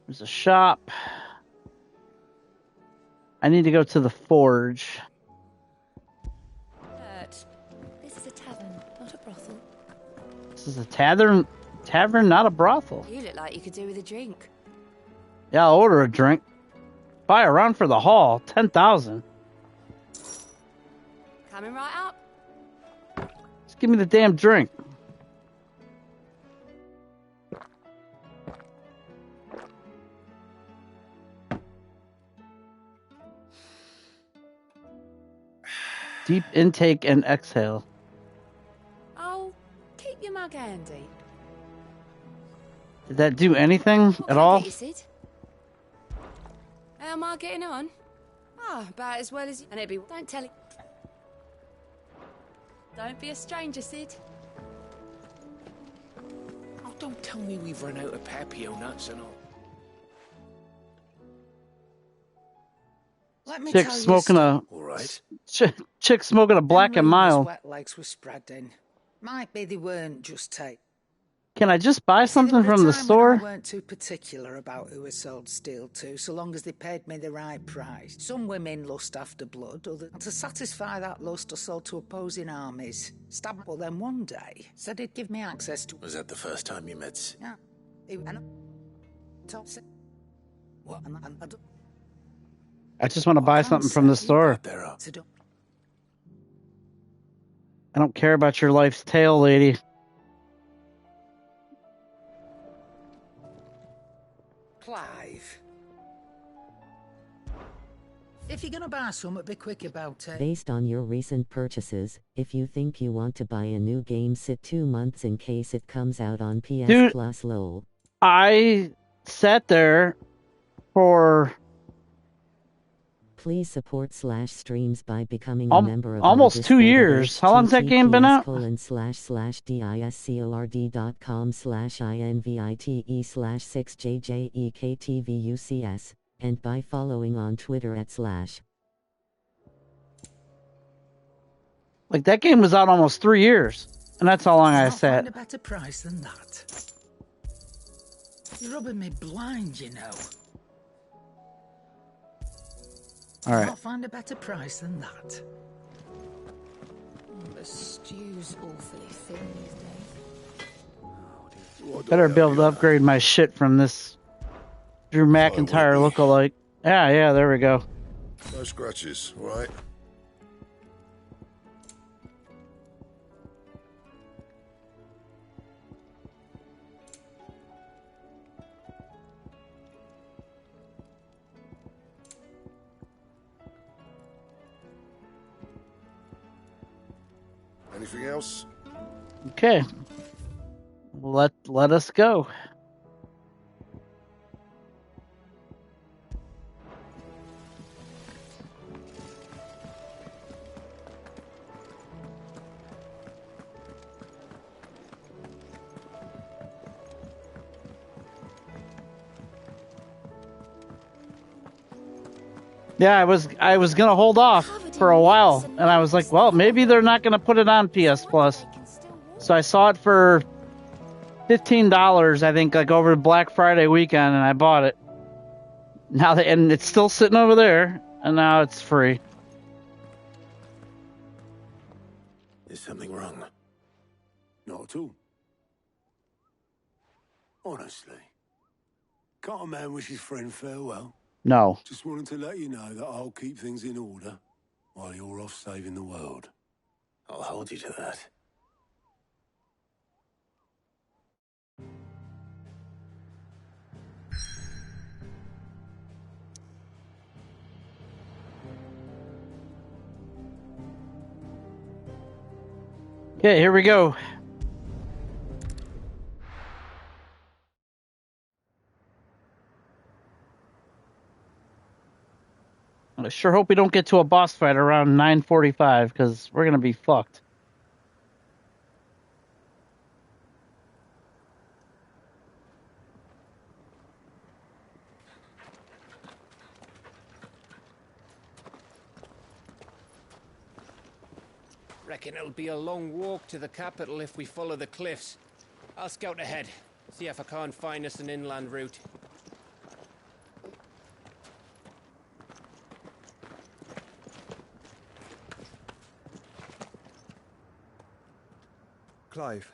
There's a shop. I need to go to the forge. This is a tavern, not a brothel. This is a tavern, not a brothel. You look like you could do with a drink. Yeah, I'll order a drink. Buy a round for the hall, 10,000. Coming right up. Just give me the damn drink. Deep intake and exhale. Oh, keep your mug handy. Did that do anything at all? Get you, Sid? How am I getting on? Ah, about as well as you. And it'd be. Don't tell it. Don't be a stranger, Sid. Oh, don't tell me we've run out of papio nuts and all. Let me Chick tell smoking you a. All right. Chick smoking a Black and Mild. Wet legs were spreading. Might be they weren't just take. Can I just buy something from the I store? weren't too particular about who I sold steel to, so long as they paid me the right price. Some women lust after blood, others to satisfy that lust, I sold to opposing armies. Stabbed for them one day, said he'd give me access to. Was that the first time you met? Yeah. What? I just want to buy something from the store. I don't care about your life's tale, lady. Clive. If you're gonna buy something, be quick about it. Based on your recent purchases, if you think you want to buy a new game, sit 2 months in case it comes out on PS Dude, Plus lol. I sat there for Please support SlashStreams by becoming a member of almost 2 years. How long's that game been out? discord.com/invite/6JJEKTVUCS, and by following on Twitter at /. Like, that game was out almost 3 years. And that's how long I I'll sat. find a better price than that. You're rubbing me blind, you know. All right. I'll find a better price than that. The stew's awfully thin these days. Better be able to upgrade my shit from this Drew McIntyre lookalike. Yeah, there we go. No scratches, all right? Anything else? Okay. Let us go. Yeah, I was gonna hold off for a while, and I was like, well, maybe they're not gonna put it on PS Plus. So I saw it for $15, I think, like over Black Friday weekend, and I bought it. Now and it's still sitting over there, and now it's free. Is something wrong? Not at all. Honestly. Can't a man wish his friend farewell? No. Just wanted to let you know that I'll keep things in order while you're off saving the world. I'll hold you to that. Okay, here we go. I sure hope we don't get to a boss fight around 9:45, because we're gonna be fucked. Reckon it'll be a long walk to the capital if we follow the cliffs. I'll scout ahead, see if I can't find us an inland route. Clive.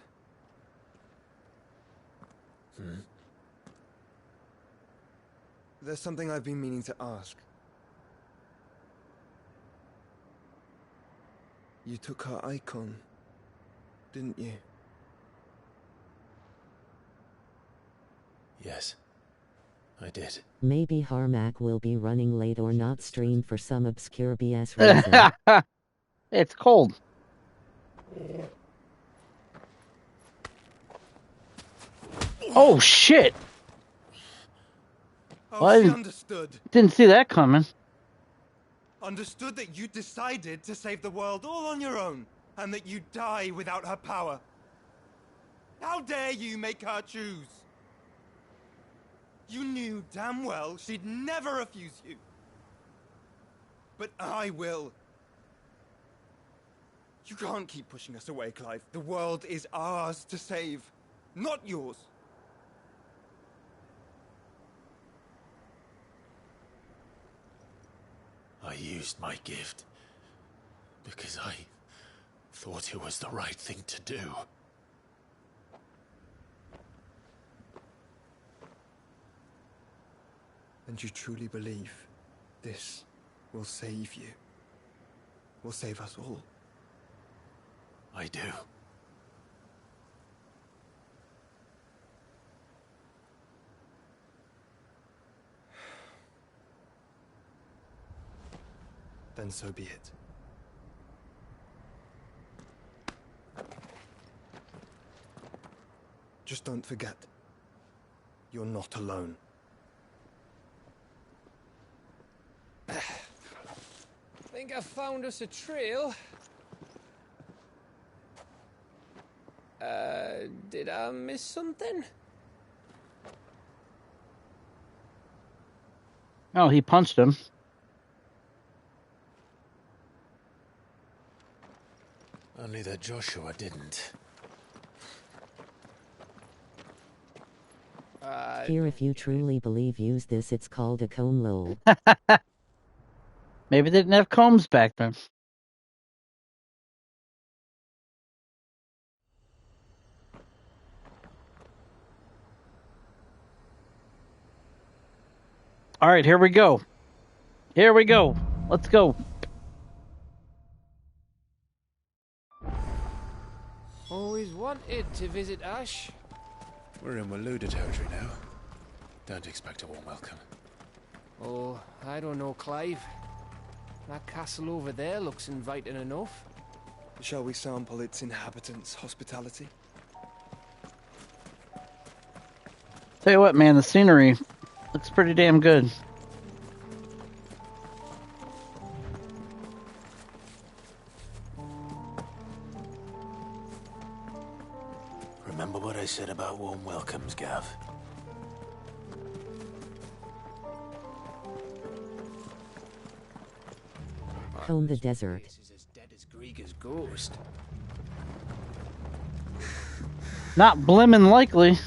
There's something I've been meaning to ask. You took her icon, didn't you? Yes, I did. Maybe Harmac will be running late or not stream for some obscure BS reason. It's cold. Oh shit! Oh, Well, she understood. Didn't see that coming. Understood that you decided to save the world all on your own, and that you'd die without her power. How dare you make her choose? You knew damn well she'd never refuse you. But I will. You can't keep pushing us away, Clive. The world is ours to save, not yours. I used my gift because I thought it was the right thing to do. And you truly believe this will save you? Will save us all? I do. Then so be it. Just don't forget, you're not alone. Think I found us a trail. Did I miss something? Oh, he punched him. Only that Joshua didn't. Here, if you truly believe, use this. It's called a comb, lol. Maybe they didn't have combs back then. All right, here we go. Here we go. Let's go. Always wanted to visit Ash. We're in Waluda territory now. Don't expect a warm welcome. Oh, I don't know, Clive. That castle over there looks inviting enough. Shall we sample its inhabitants' hospitality? Tell you what, man, the scenery looks pretty damn good. Remember what I said about warm welcomes, Gav? Comb the desert. This is as dead as Grieger's ghost. Not blimmin' likely.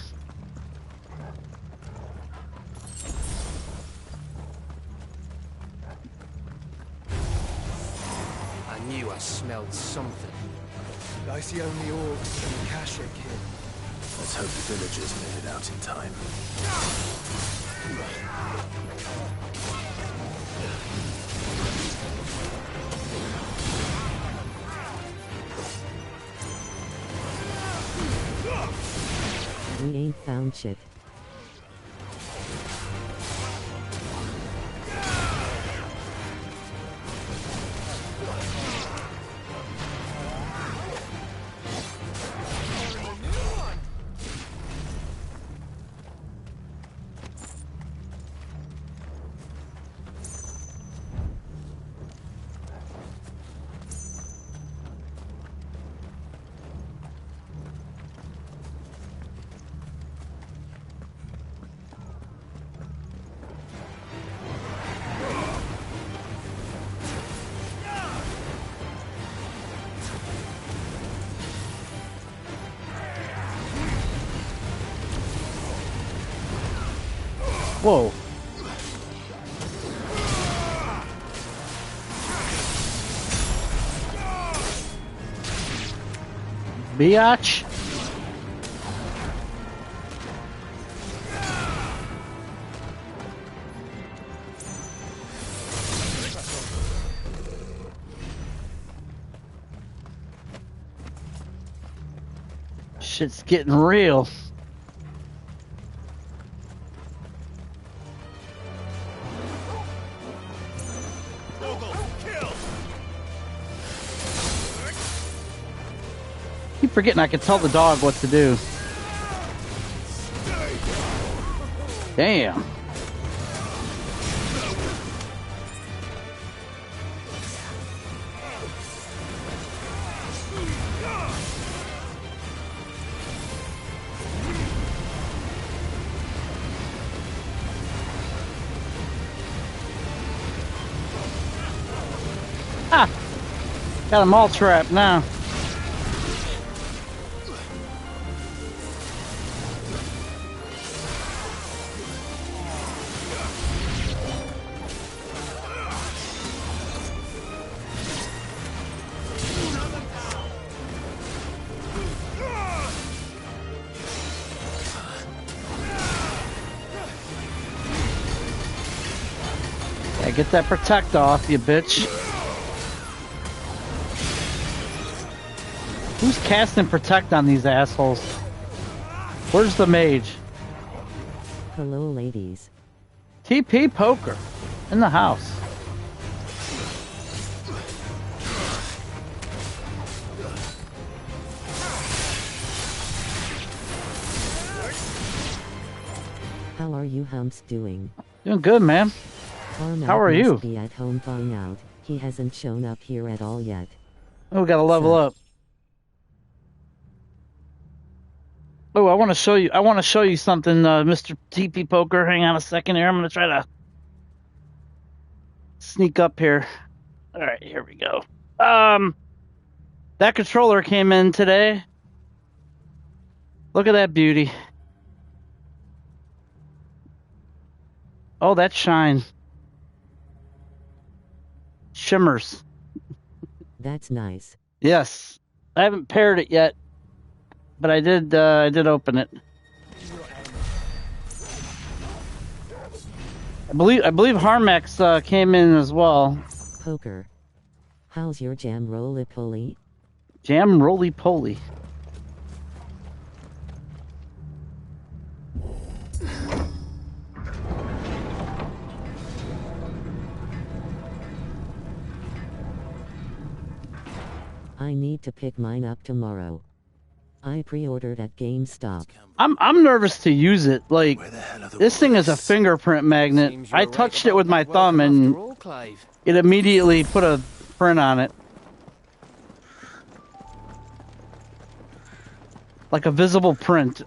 I knew I smelled something. I see only orcs and Kashik here. Let's hope the villagers made it out in time. We ain't found shit. Whoa. Biatch. Shit's getting real. Keep forgetting I can tell the dog what to do. Damn. Ah! Got them all trapped now. Yeah, get that protect off, you bitch. Who's casting protect on these assholes? Where's the mage? Hello, ladies. TP Poker in the house. How are you humps doing? Doing good, man. How are you? Must be at home thawing out. He hasn't shown up here at all yet. Oh, we gotta level up. Oh, I want to show you. I want to show you something, Mr. TP Poker. Hang on a second here. I'm gonna try to sneak up here. All right, here we go. That controller came in today. Look at that beauty. Oh, that shine. Shimmers. That's nice. Yes. I haven't paired it yet, but I did open it. I believe Harmex came in as well. Poker. How's your jam roly-poly? Jam roly-poly. I need to pick mine up tomorrow. I pre-ordered at GameStop. I'm nervous to use it. Like, this thing is a fingerprint magnet. I touched it with my thumb and it immediately put a print on it. Like a visible print.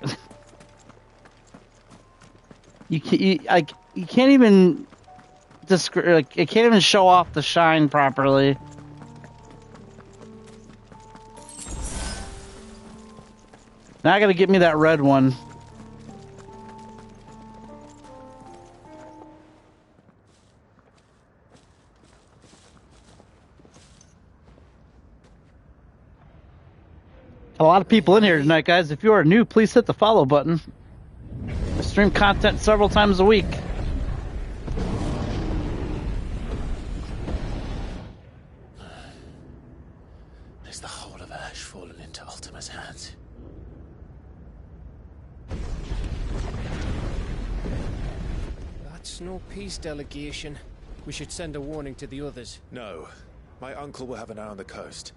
You can't even like, it can't even show off the shine properly. Now I gotta get me that red one. A lot of people in here tonight, guys. If you are new, please hit the follow button. I stream content several times a week. Is the whole of Ash fallen into Ultima's hands? That's no peace delegation. We should send a warning to the others. No. My uncle will have an eye on the coast.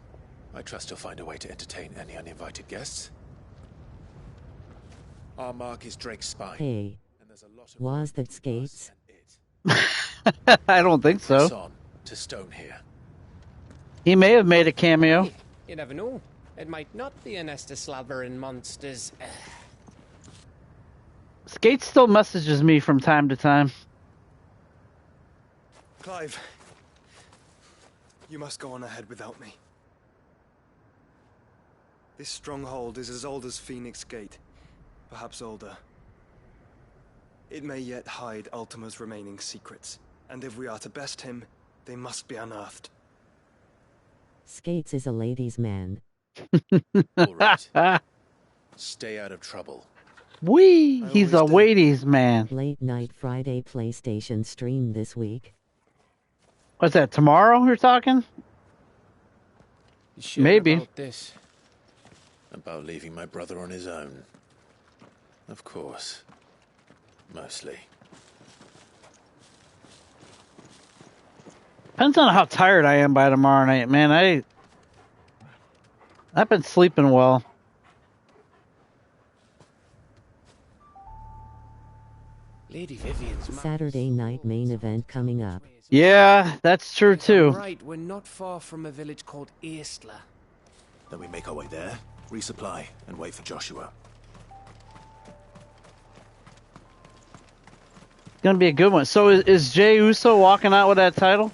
I trust he'll find a way to entertain any uninvited guests. Our mark is Drake's spine. Hey, was that Skates? I don't think Press so. on to Stone here. He may have made a cameo. You never know. It might not be a nest of slobbering monsters. Skates still messages me from time to time. Clive, you must go on ahead without me. This stronghold is as old as Phoenix Gate, perhaps older. It may yet hide Ultima's remaining secrets, and if we are to best him, they must be unearthed. Skates is a ladies' man. All right. Stay out of trouble. Wee! He's a ladies' man. Late night Friday PlayStation stream this week. What's that, tomorrow you're talking? Sure Maybe. About this? About leaving my brother on his own. Of course. Mostly. Depends on how tired I am by tomorrow night, man. I've been sleeping well. Lady Vivian's Saturday night main event coming up. Yeah, that's true too. Right, we're not far from a village called Eastla. Then we make our way there, resupply, and wait for Joshua. It's gonna be a good one. So is Jey Uso walking out with that title?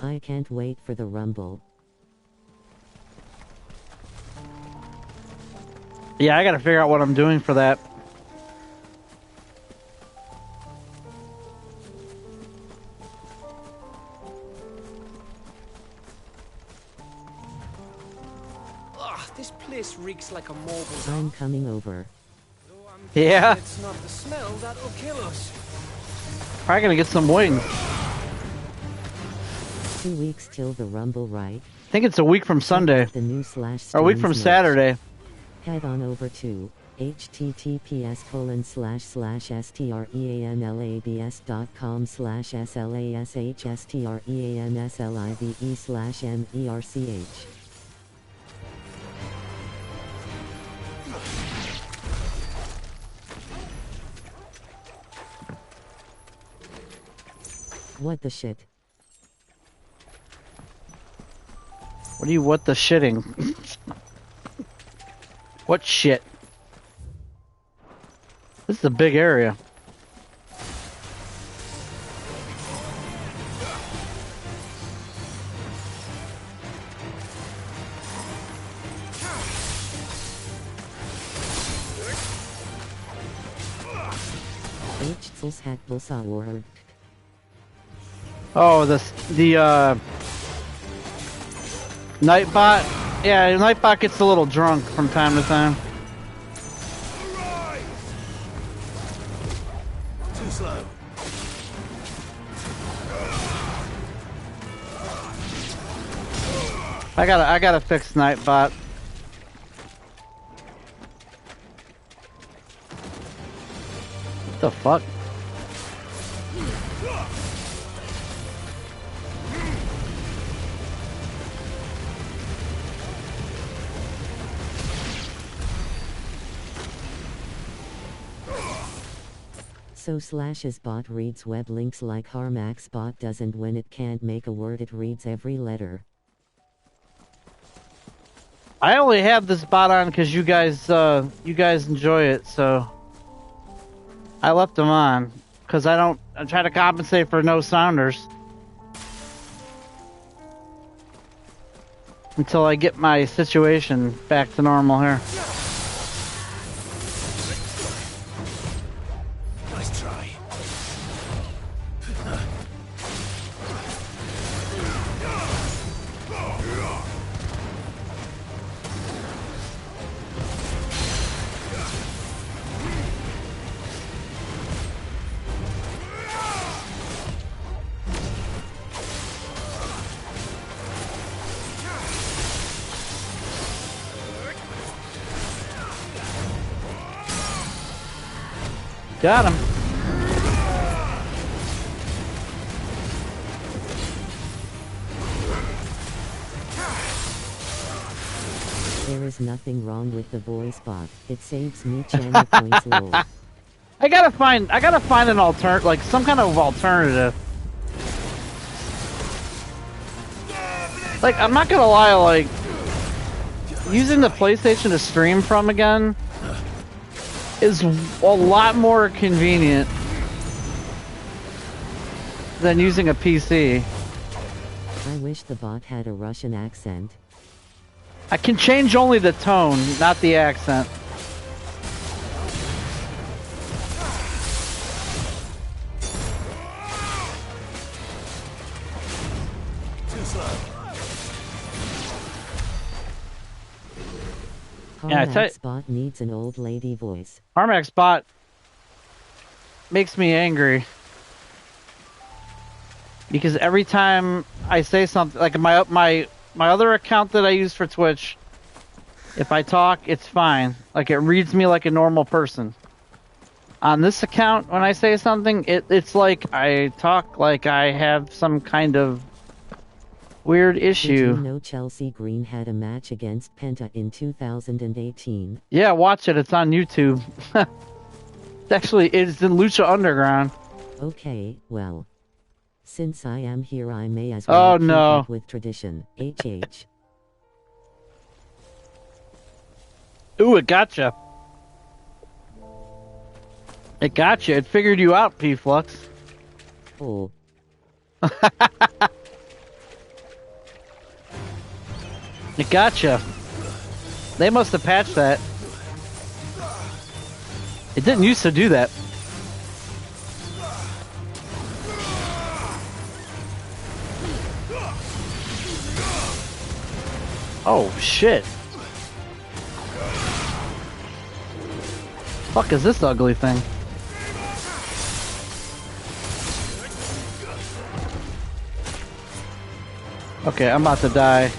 I can't wait for the Rumble. Yeah, I gotta figure out what I'm doing for that. Ugh, this place reeks like a mobile. I'm coming over. Yeah. It's not the smell that'll kill us. Probably gonna get some wings. 2 weeks till the Rumble, right? I think it's a week from Sunday. The new Or a week from SlashStreamsLive. Saturday. Head on over to https://streamslive.com/SlashStreamsLive/MERCH. What the shit? What the shitting? What shit? This is a big area. Oh, the Nightbot. Yeah, Nightbot gets a little drunk from time to time. Too slow. I gotta fix Nightbot. What the fuck? So Slash's bot reads web links like Harmax's bot doesn't. When it can't make a word, it reads every letter. I only have this bot on because you guys enjoy it, so I left them on because I'm trying to compensate for no sounders until I get my situation back to normal here. Nice try. Got him. There is nothing wrong with the voice bot. It saves me channel points. Lol. I gotta find an like some kind of alternative. Like, I'm not gonna lie, like, using the PlayStation to stream from again is a lot more convenient than using a PC. I wish the bot had a Russian accent. I can change only the tone, not the accent. Yeah, Harmax bot needs an old lady voice. Harmax bot makes me angry because every time I say something, like my other account that I use for Twitch, if I talk, it's fine. Like, it reads me like a normal person. On this account, when I say something, it's like I talk like I have some kind of weird issue. Did you know Chelsea Green had a match against Penta in 2018? Yeah, watch it. It's on YouTube. It's in Lucha Underground. Okay, well. Since I am here, I may as well keep up with tradition. HH. Ooh, it gotcha. It gotcha. It figured you out, P-Flux. Oh. It gotcha. They must have patched that. It didn't used to do that. Oh, shit. Fuck is this ugly thing? Okay, I'm about to die.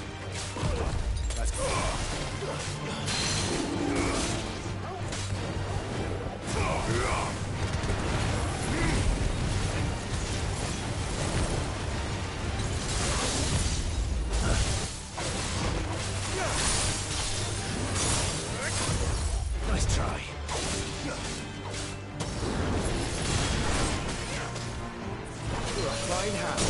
Nice try. You're a fine hand.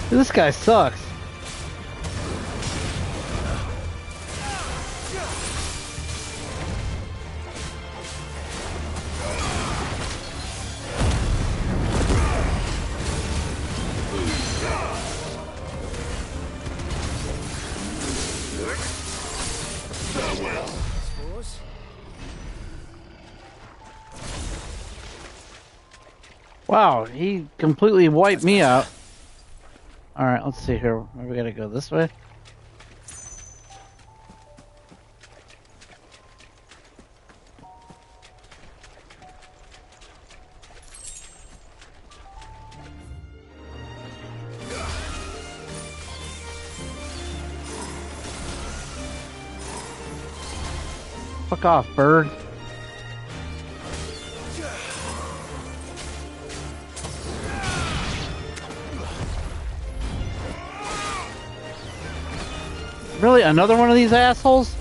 This guy sucks. Wow, he completely wiped me out. Alright, let's see here. We gotta go this way. Fuck off, bird. Really? Another one of these assholes?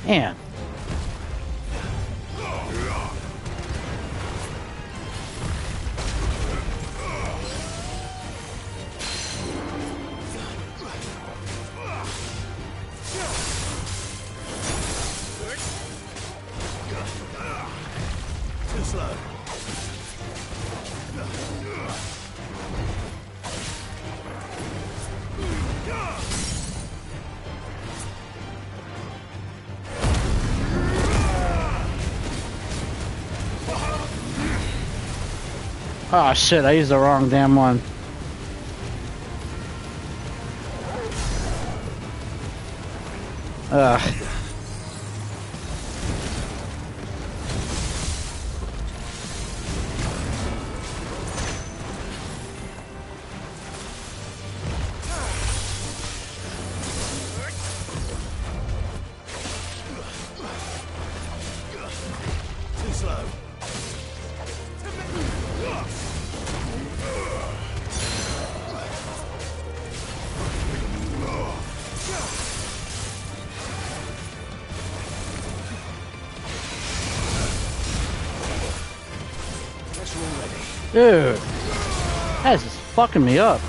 Man. Too slow. Oh shit, I used the wrong damn one. Ugh. Too slow. Dude. That's just fucking me up.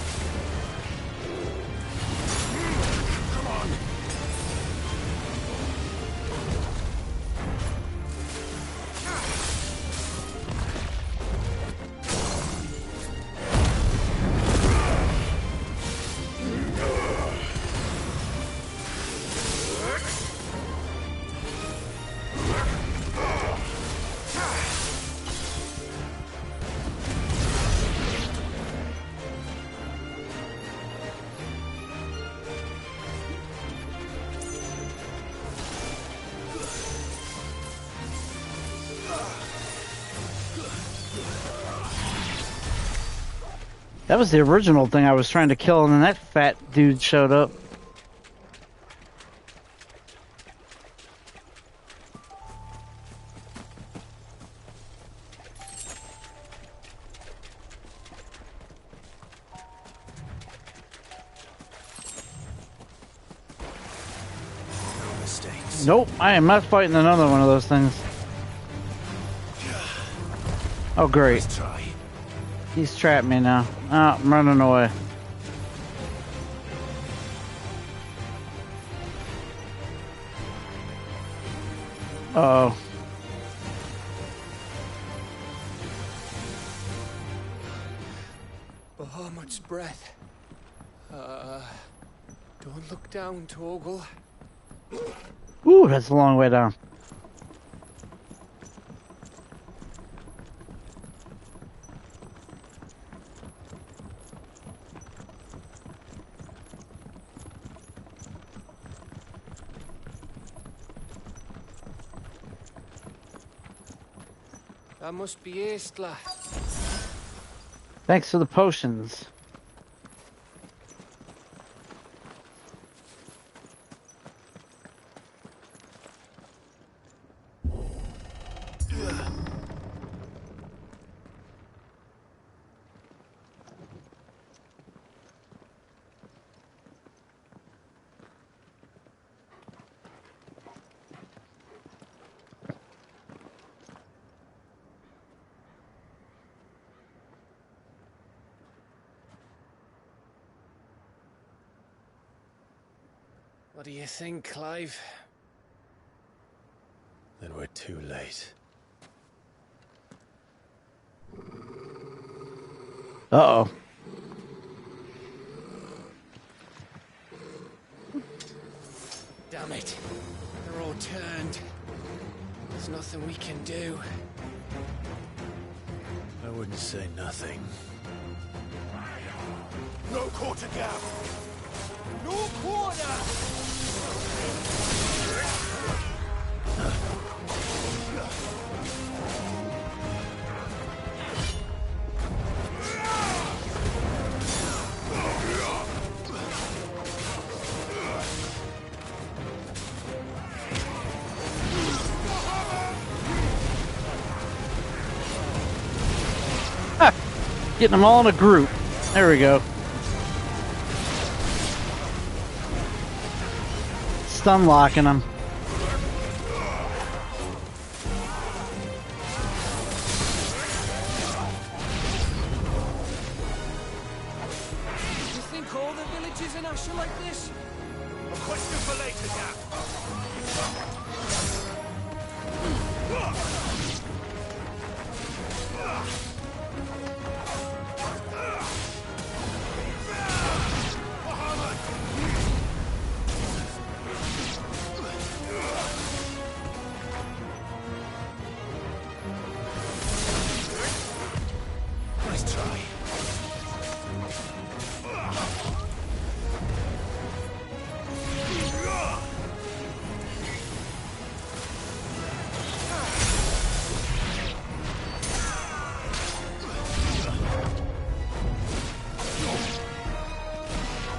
That was the original thing I was trying to kill, and then that fat dude showed up. Nope, I am not fighting another one of those things. Oh, great. He's trapped me now. Oh, I'm running away. Uh-oh. Bahamut's breath. Don't look down, Torgal. Ooh, that's a long way down. That must be Aistla. Thanks for the potions. What do you think, Clive? Then we're too late. Uh-oh. Damn it. They're all turned. There's nothing we can do. I wouldn't say nothing. No quarter gap! No quarter! Getting them all in a group. There we go. Stun locking them. You think all the villages in Ash are like this? A question for later, Jack. Nice try.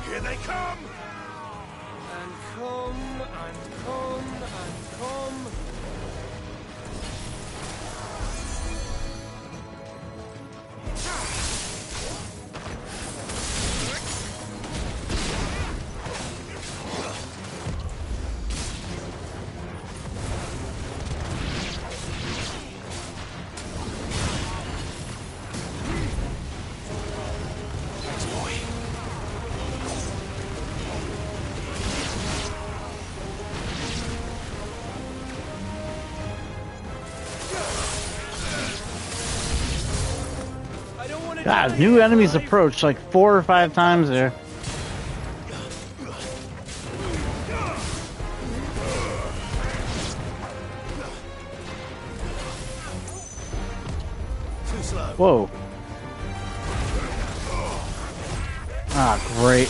Here they come! And come, and come, and come. Thanks, boy. God, new enemies approach like 4 or 5 times there. Too slow. Whoa. Ah, great.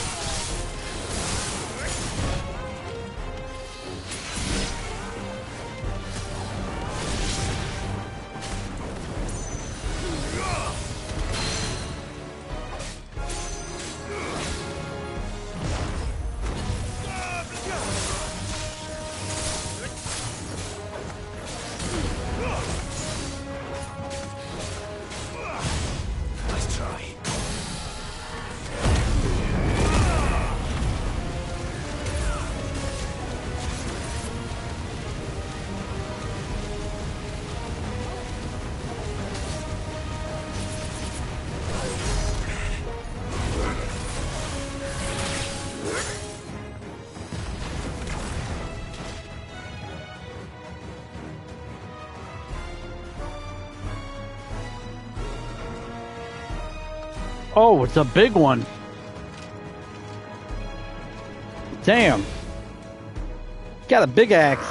Nice try. Oh, it's a big one. Damn. Got a big axe.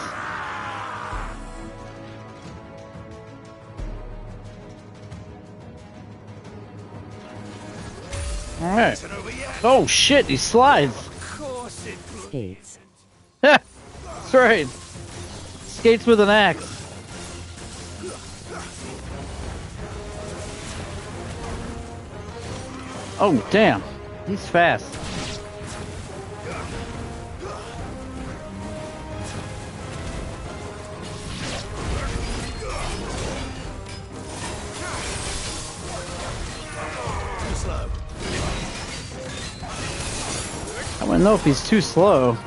Alright. Oh shit, he slides. Skates. That's right. Skates with an axe. Oh, damn. He's fast. Too slow. I don't know if he's too slow.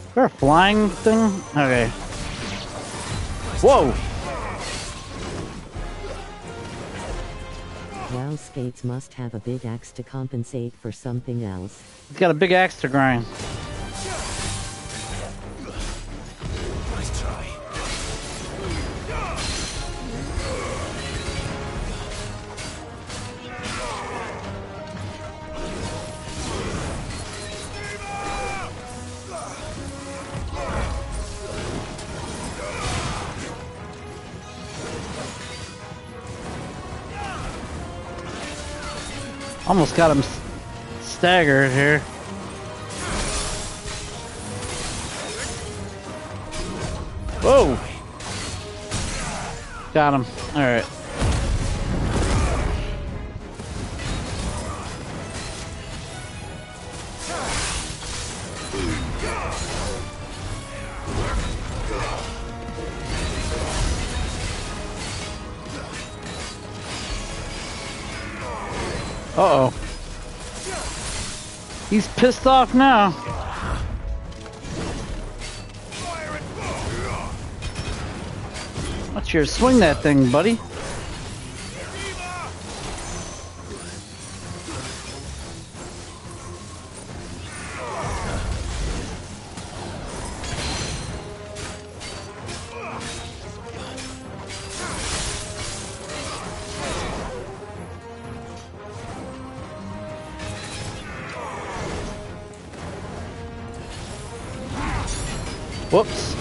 Is there a flying thing? Okay. Whoa! Wow, Skates must have a big axe to compensate for something else. He's got a big axe to grind. Nice try. Almost got him staggered here. Whoa! Got him. Alright. Uh-oh. He's pissed off now. What's your swing that thing, buddy? Whoops.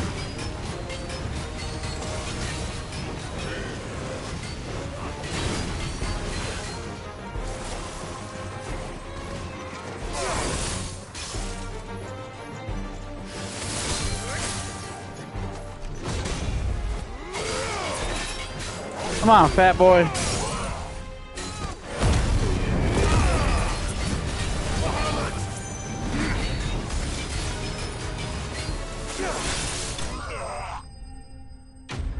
Come on, fat boy.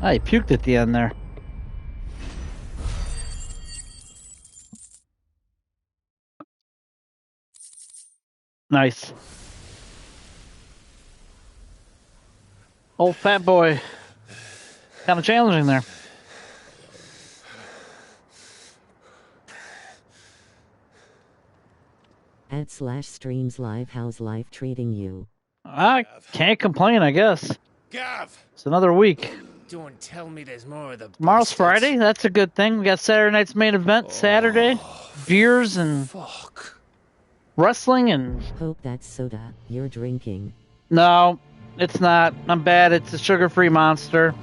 Ah, he puked at the end there. Nice. Old fat boy. Kind of challenging there. At /SlashStreamsLive, how's life treating you? I can't complain, I guess. Gav! It's another week. Don't tell me there's more of the Tomorrow's bastards. Friday. That's a good thing. We got Saturday night's main event Saturday. Beers and wrestling and... Hope that's soda you're drinking. No, it's not. I'm bad. It's a sugar-free Monster.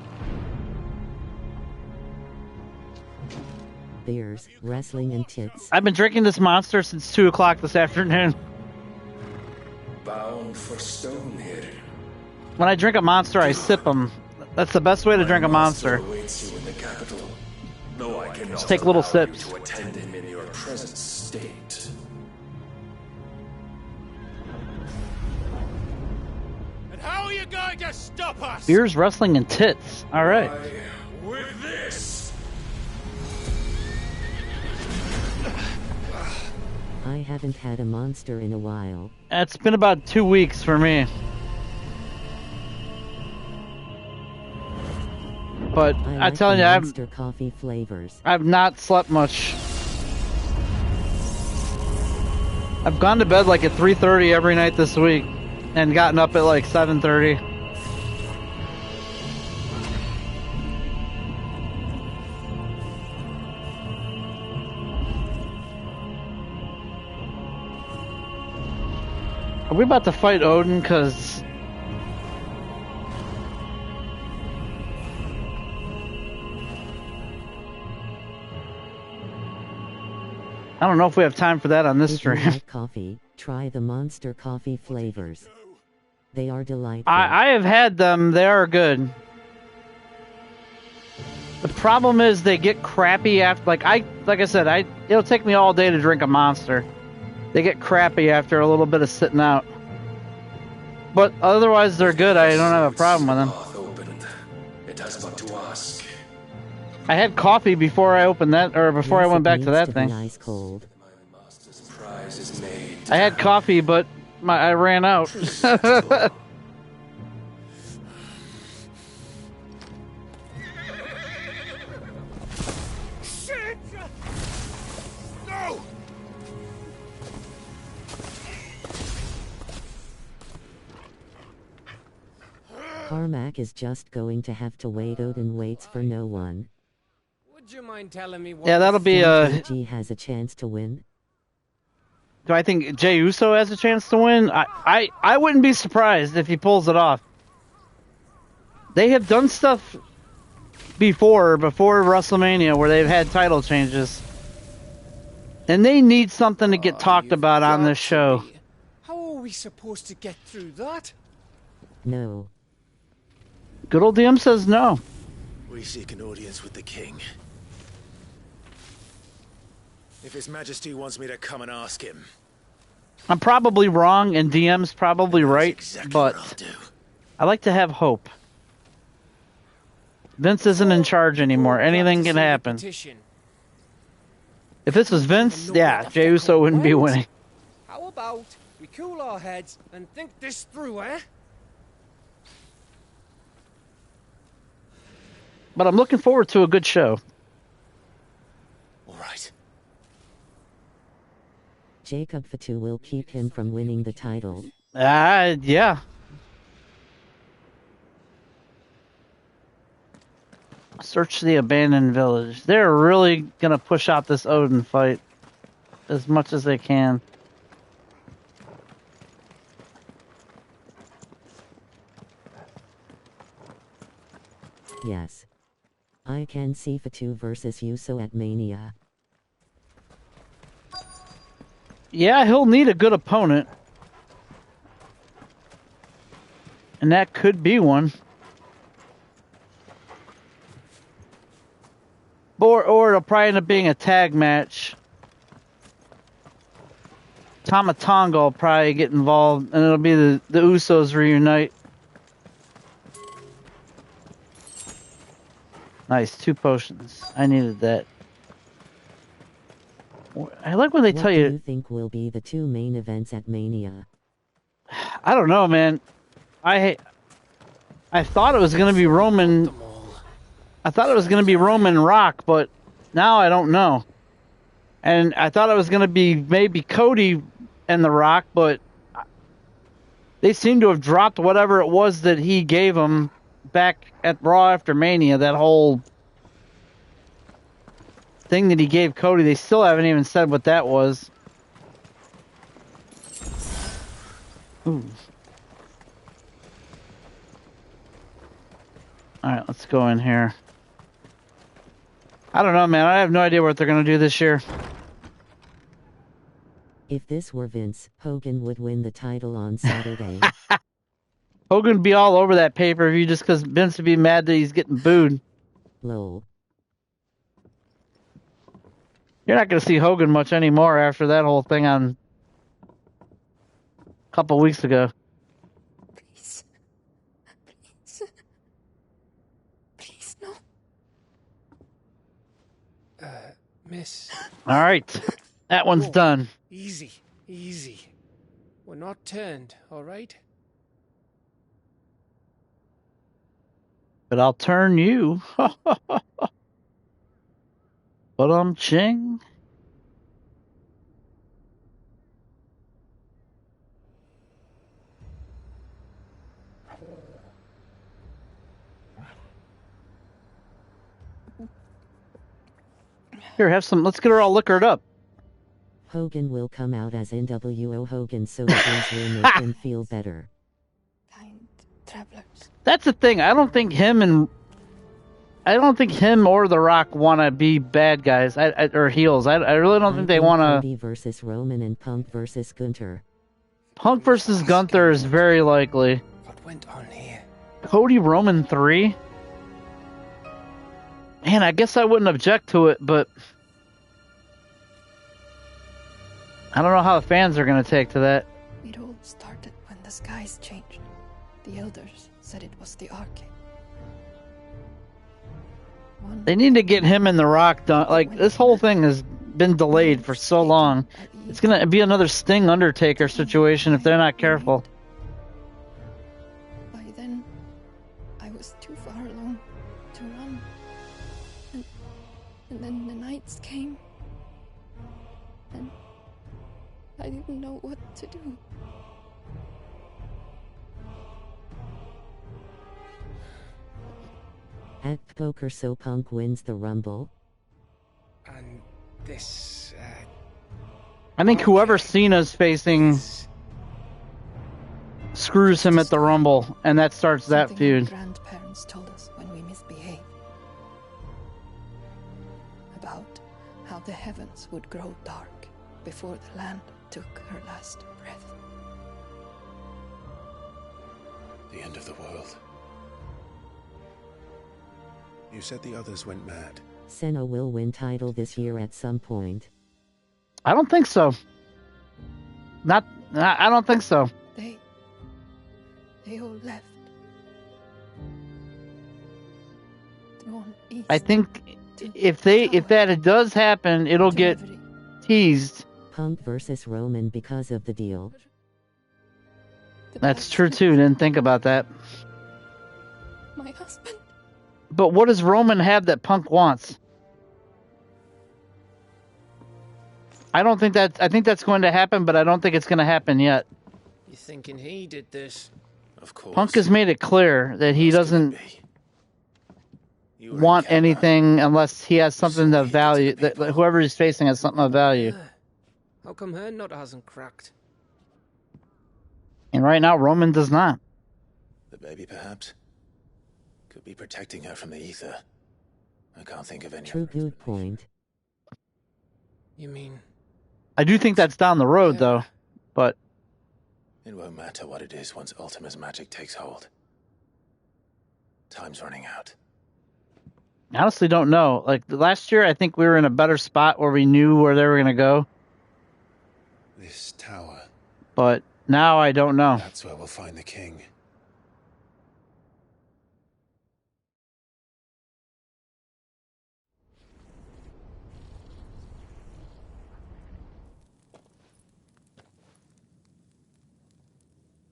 Beers, wrestling, and tits. I've been drinking this Monster since 2 o'clock this afternoon. Bound for Stonehead. When I drink a Monster, I sip them. That's the best way to drink a Monster. Awaits you in the capital. Though I cannot Just take little allow you sips. to attend him in your present state. And how are you going to stop us? Beers, wrestling, and tits. All right. With this. I haven't had a Monster in a while. It's been about 2 weeks for me. But I'm telling you, Monster coffee flavors. I've not slept much. I've gone to bed like at 3:30 every night this week, and gotten up at like 7:30. Are we about to fight Odin? Cause I don't know if we have time for that on this If you stream. like coffee, try the Monster coffee flavors. They are delightful. I have had them. They are good. The problem is they get crappy after. Like I said, it'll take me all day to drink a Monster. They get crappy after a little bit of sitting out. But otherwise, they're good. I don't have a problem with them. Opened. It has but to ask. I had coffee before I opened that, or before I went back to that thing. Ice cold. Prize is made. I had coffee, but I ran out. Shit! No! Carmack is just going to have to wait. Odin waits for no one. Would you mind telling me what... Yeah, that'll be G has a chance to win. Do I think Jey Uso has a chance to win? I wouldn't be surprised if he pulls it off. They have done stuff before WrestleMania where they've had title changes. And they need something to get talked about on this show. How are we supposed to get through that? No. Good old DM says no. We seek an audience with the king. If His Majesty wants me to come and ask him. I'm probably wrong, and DM's probably right, but I like to have hope. Vince isn't in charge anymore. Anything can happen. If this was Vince, yeah, Jey Uso wouldn't be winning. How about we cool our heads and think this through, eh? But I'm looking forward to a good show. All right. Jacob Fatu will keep him from winning the title. Yeah. Search the abandoned village. They're really gonna push out this Odin fight as much as they can. Yes. I can see Fatu versus Uso at Mania. Yeah, he'll need a good opponent. And that could be one. Or it'll probably end up being a tag match. Tama Tonga will probably get involved, and it'll be the Usos reunite. Nice, 2 potions. I needed that. I like when they tell you... What do you think will be the 2 main events at Mania? I don't know, man. I thought it was going to be Roman... I thought it was going to be Roman Rock, but now I don't know. And I thought it was going to be maybe Cody and The Rock, but they seem to have dropped whatever it was that he gave him back at Raw after Mania, that whole thing that he gave Cody. They still haven't even said what that was. Ooh. Alright, let's go in here. I don't know, man. I have no idea what they're going to do this year. If this were Vince, Hogan would win the title on Saturday. Hogan would be all over that pay-per-view just because Vince would be mad that he's getting booed. Lol. You're not going to see Hogan much anymore after that whole thing on a couple weeks ago. Please. Please, no. Miss. All right. That one's done. Easy. We're not turned, all right? But I'll turn you. But I'm ching. Here, have some. Let's get her all liquored up. Hogan will come out as NWO Hogan, so things will make him feel better. Travelers. That's the thing. I don't think him or The Rock want to be bad guys or heels. I really don't think they want to. Cody versus Roman and Punk versus Gunther. Punk versus Gunther is very likely. What went on here? Cody Roman 3? Man, I guess I wouldn't object to it, but I don't know how the fans are going to take to that. It all started when the skies changed. The elders said it was the Arcade. They need to get him and The Rock done. Like, this whole thing has been delayed for so long. It's going to be another Sting Undertaker situation if they're not careful. By then, I was too far along to run. And then the nights came. And I didn't know what to do. Act poker so Punk wins the Rumble. And this... I think whoever Cena's facing screws him at the Rumble, and that starts that feud. Grandparents told us when we misbehaved. About how the heavens would grow dark before the land took her last breath. The end of the world. You said the others went mad. Senna will win title this year at some point. I don't think so. I don't think so. They all left. Gone east. I think if that does happen, it'll get teased. Punk versus Roman because of the deal. That's true too. Didn't think about that. My husband. But what does Roman have that Punk wants? I don't think that. I think that's going to happen, but I don't think it's going to happen yet. You thinking he did this? Of course. Punk has made it clear that he doesn't want anything unless he has something of value. That whoever he's facing has something of value. How come her nut hasn't cracked? And right now, Roman does not. The baby, perhaps? Could be protecting her from the ether. I can't think of any. True good point. You mean? I do think that's down the road, though. But it won't matter what it is once Ultima's magic takes hold. Time's running out. I honestly don't know. Like last year, I think we were in a better spot where we knew where they were going to go. This tower. But now I don't know. That's where we'll find the king.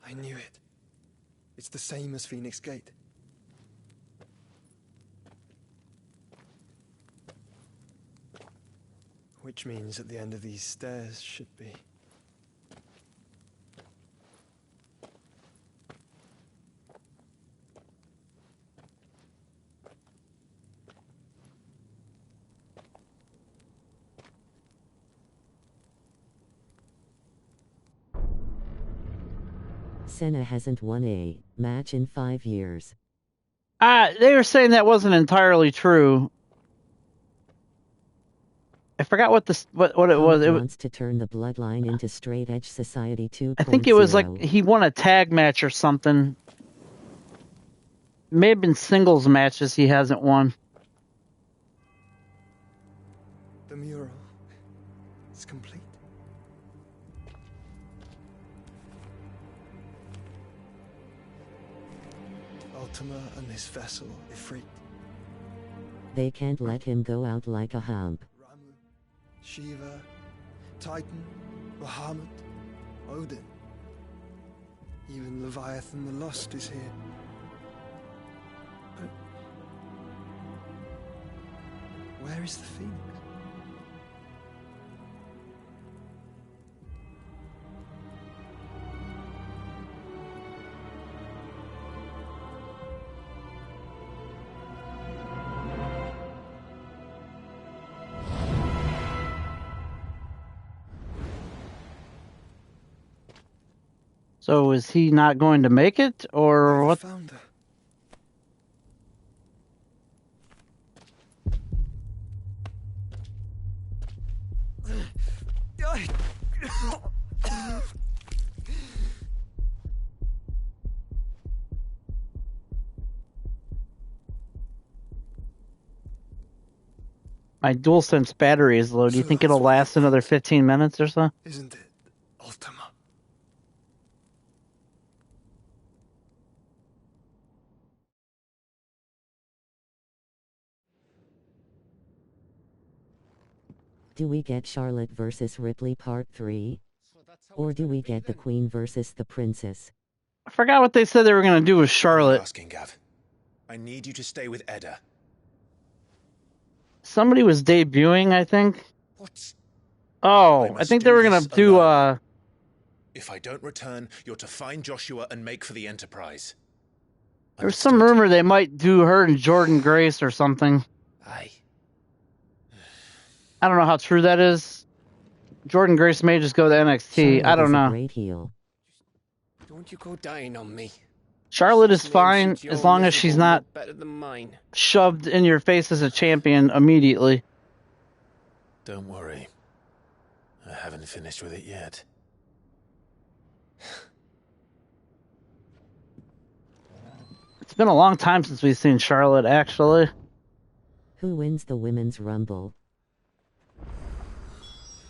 I knew it. It's the same as Phoenix Gate. Which means at the end of these stairs should be... Senna hasn't won a match in 5 years. They were saying that wasn't entirely true. I forgot what it was. It wants to turn the bloodline into straight edge society 2.0. I think it was like he won a tag match or something. May have been singles matches he hasn't won. The mural is complete. Ultima and this vessel, Ifrit. They can't let him go out like a hump. Shiva, Titan, Bahamut, Odin. Even Leviathan the Lost is here. But where is the Phoenix? So is he not going to make it, or what? Found her. My DualSense battery is low. Do you think it'll last another 15 minutes or so? Isn't it, Ultima? Do we get Charlotte versus Ripley Part 3? Or do we get the Queen versus the Princess? I forgot what they said they were going to do with Charlotte. Asking, Gav. I need you to stay with Edda. Somebody was debuting, I think. What? Oh, I think they were going to do, If I don't return, you're to find Joshua and make for the Enterprise. There's some rumor they might do her and Jordan Grace or something. Aye. I don't know how true that is. Jordan Grace may just go to NXT. I don't know. Great heel. Don't you go dying on me. Charlotte is fine as long as she's not better than mine. shoved in your face as a champion immediately. Don't worry. I haven't finished with it yet. It's been a long time since we've seen Charlotte, actually. Who wins the Women's Rumble?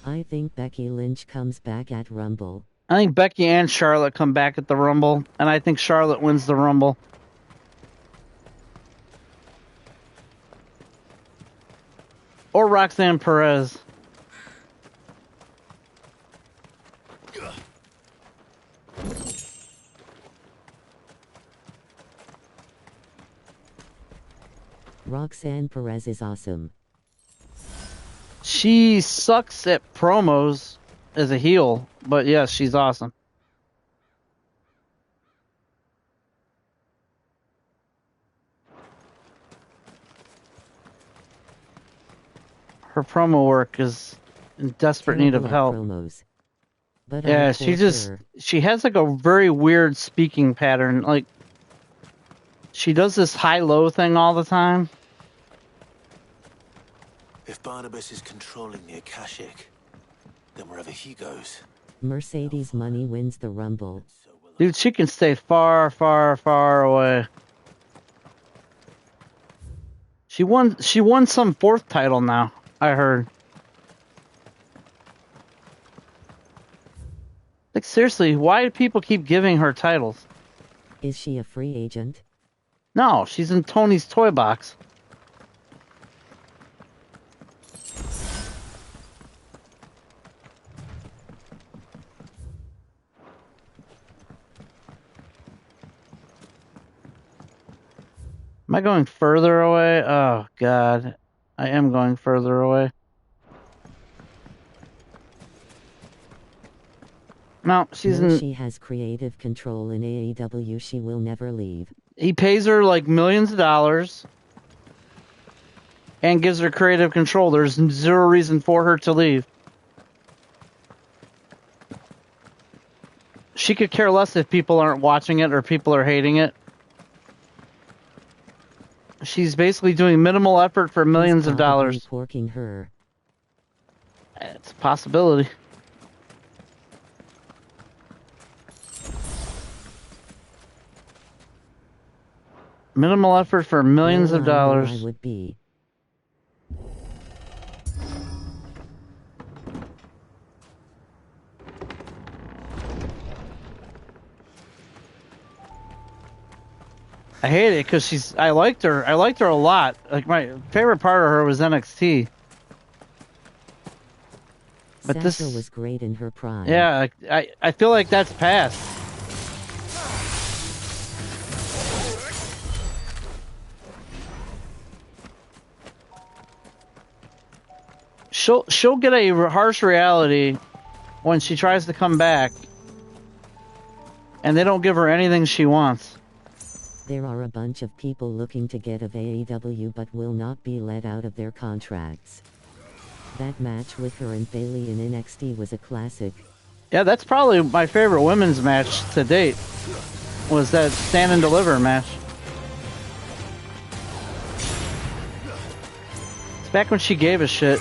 I think Becky Lynch comes back at Rumble. I think Becky and Charlotte come back at the Rumble, and I think Charlotte wins the Rumble. Or Roxanne Perez. Roxanne Perez is awesome. She sucks at promos as a heel, but yes, she's awesome. Her promo work is in desperate need of help. Promos. But Yeah, she has like a very weird speaking pattern. Like, she does this high-low thing all the time. If Barnabas is controlling the Akashic, then wherever he goes... Mercedes Money wins the Rumble. Dude, she can stay far, far, far away. She won some fourth title now, I heard. Like, seriously, why do people keep giving her titles? Is she a free agent? No, she's in Tony's toy box. Am I going further away? Oh, God. I am going further away. No, She has creative control in AEW. She will never leave. He pays her like millions of dollars and gives her creative control. There's zero reason for her to leave. She could care less if people aren't watching it or people are hating it. She's basically doing minimal effort for millions of dollars. Porking her. It's a possibility. Minimal effort for millions of dollars. I would be. I hate it because I liked her a lot. Like, my favorite part of her was NXT. But Sasha this was great in her prime. Yeah, I feel like that's past. She'll get a harsh reality when she tries to come back, and they don't give her anything she wants. There are a bunch of people looking to get of AEW but will not be let out of their contracts. That match with her and Bayley in NXT was a classic. Yeah, that's probably my favorite women's match to date. Was that Stand and Deliver match. It's back when she gave a shit.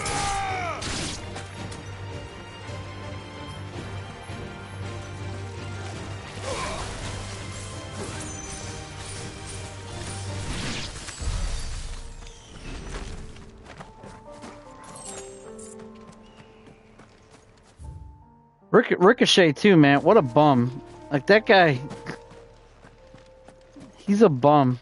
Ricochet too, man. What a bum. Like, that guy, he's a bum.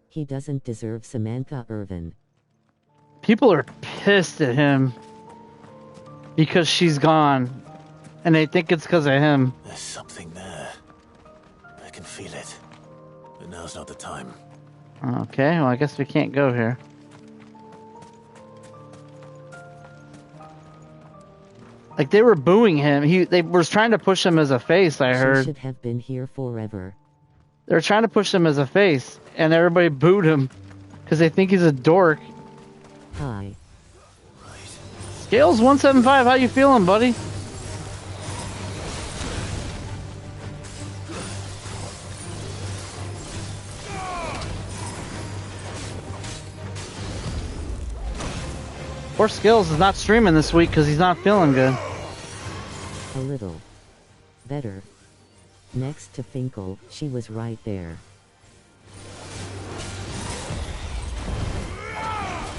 He doesn't deserve Samantha Irvin. People are pissed at him because she's gone, and they think it's because of him. There's something there. I can feel it. But now's not the time. Okay, well, I guess we can't go here. Like, they were booing him. They were trying to push him as a face, I heard. She should have been here forever. They were trying to push him as a face, and everybody booed him because they think he's a dork. Hi. Scales 175, how you feeling, buddy? Poor Skills is not streaming this week because he's not feeling good. A little better. Next to Finkel, she was right there.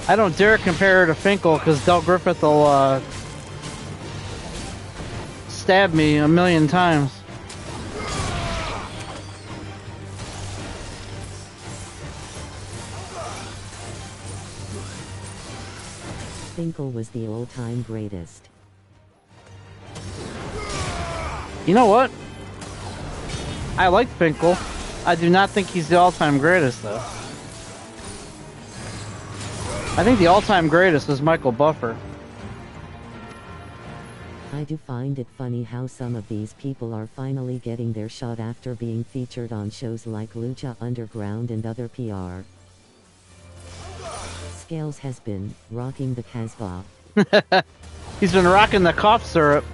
I don't dare compare her to Finkel because Del Griffith will stab me a million times. Finkel was the all-time greatest. You know what? I like Finkel. I do not think he's the all-time greatest, though. I think the all-time greatest was Michael Buffer. I do find it funny how some of these people are finally getting their shot after being featured on shows like Lucha Underground and other PR. Scales has been rocking the Casbah. He's been rocking the cough syrup.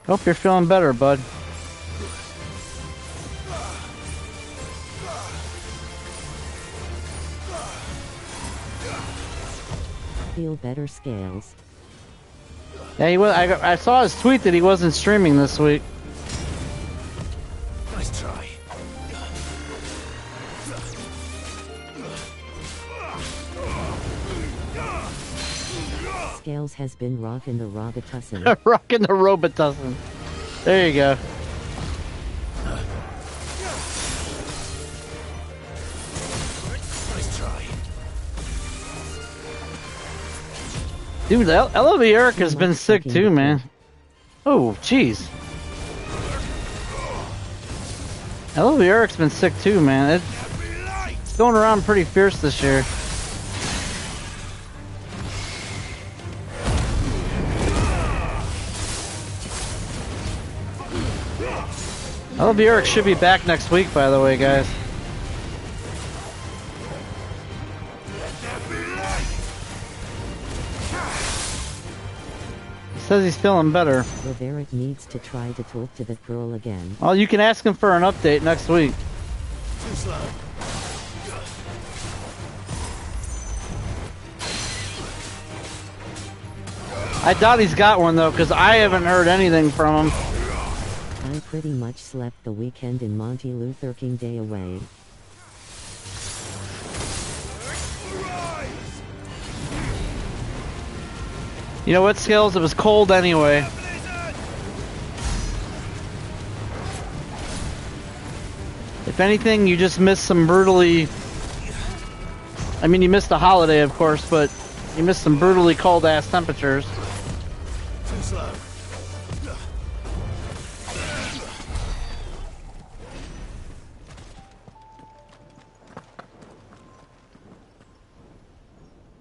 Hope you're feeling better, bud. Feel better, Scales. Yeah, he was. I saw his tweet that he wasn't streaming this week. Nice try. Scales has been rocking the Robitussin. Rocking the Robitussin. There you go. Nice try. Dude, LOV Eric has been sick too, man. Oh, jeez. LOV Eric's been sick too, man. It's going around pretty fierce this year. LOV Eric should be back next week, by the way, guys. Says he's feeling better. Eric needs to try to talk to that girl again. Well, you can ask him for an update next week. Too slow. I doubt he's got one though, because I haven't heard anything from him. I pretty much slept the weekend in Monty Luther King Day away. You know what, Skills? It was cold anyway. If anything, you just missed some brutally... I mean, you missed the holiday, of course, but you missed some brutally cold-ass temperatures. Too slow.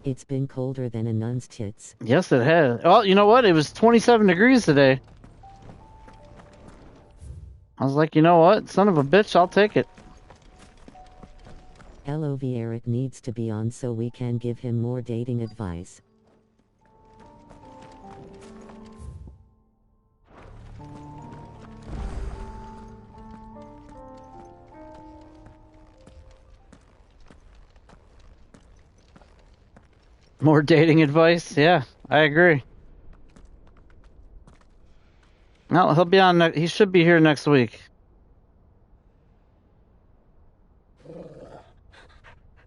It's been colder than a nun's tits. Yes, it has. Well, you know what? It was 27 degrees today. I was like, you know what? Son of a bitch, I'll take it. LOV Eric needs to be on so we can give him more dating advice. More dating advice? Yeah, I agree. No, he'll be on. He should be here next week.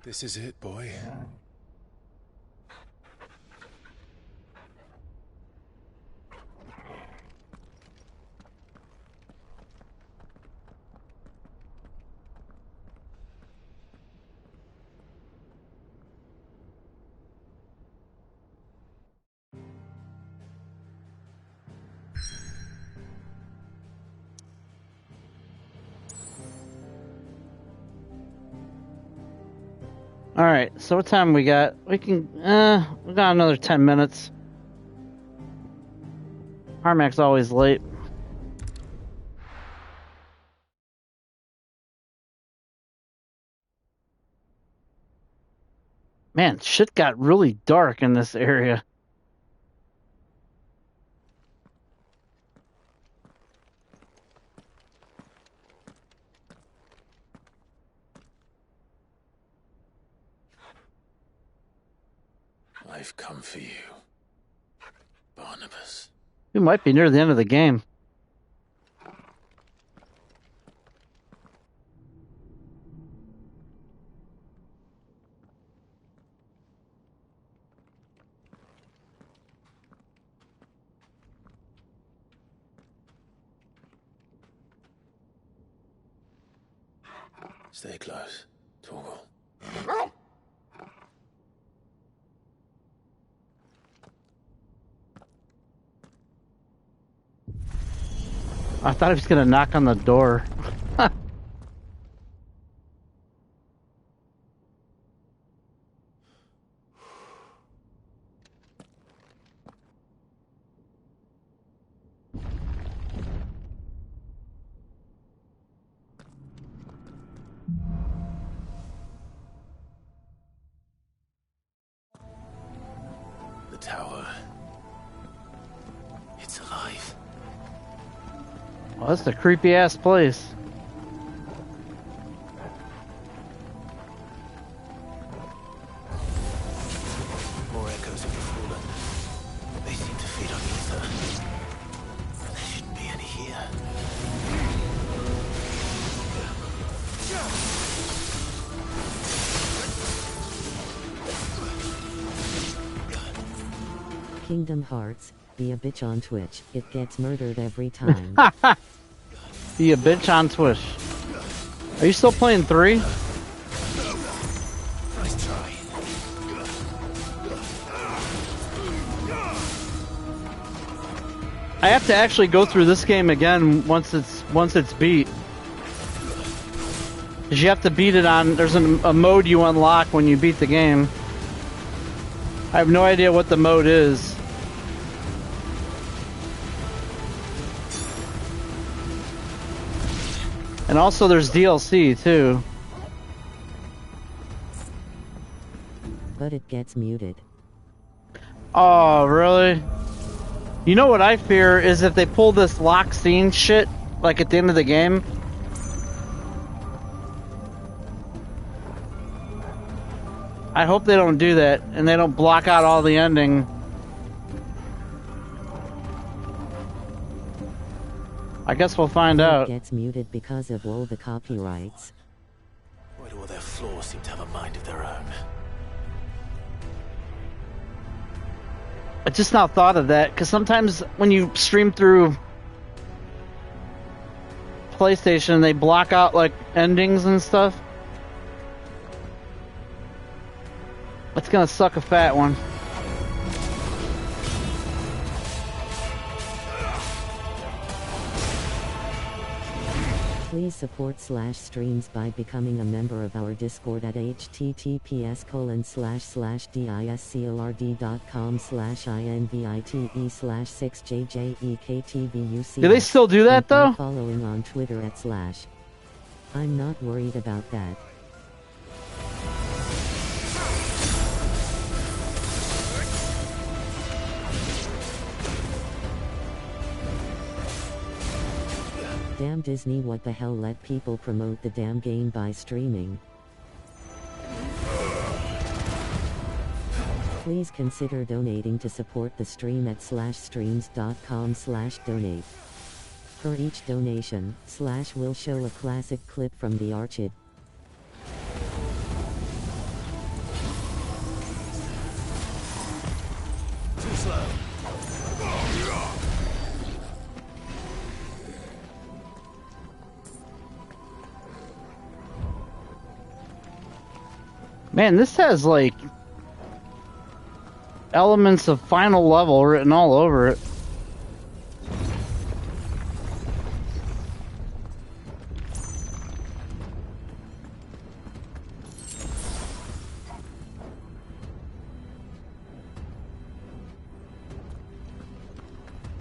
This is it, boy. Alright, so what time we got? We got another 10 minutes. Harmac's always late. Man, shit got really dark in this area. I've come for you, Barnabas. We might be near the end of the game. Stay close, Torgal. I thought he was gonna knock on the door. The tower. It's alive. Well, that's a creepy ass place. More echoes of the fallen. They seem to feed on ether. There shouldn't be any here. Kingdom Hearts, be a bitch on Twitch. It gets murdered every time. Be a bitch on Twitch. Are you still playing 3? Nice try. I have to actually go through this game again once it's beat. 'Cause you have to beat it on. There's a mode you unlock when you beat the game. I have no idea what the mode is. And also there's DLC too. But it gets muted. Oh, really? You know what I fear is if they pull this lock scene shit, like at the end of the game. I hope they don't do that, and they don't block out all the ending. I guess we'll find out. It gets muted because of all the copyrights. Why do all their flaws seem to have a mind of their own? I just now thought of that, because sometimes when you stream through PlayStation, they block out, like, endings and stuff. It's gonna suck a fat one. Please support SlashStreams by becoming a member of our Discord at https://discord.com/invite/6jjektvUC. Do they still do that though? Following on Twitter at /. I'm not worried about that. Damn Disney, what the hell, let people promote the damn game by streaming. Please consider donating to support the stream at slashstreams.com/donate. For each donation, Slash will show a classic clip from the Archid. Too slow. Man, this has, like, elements of final level written all over it.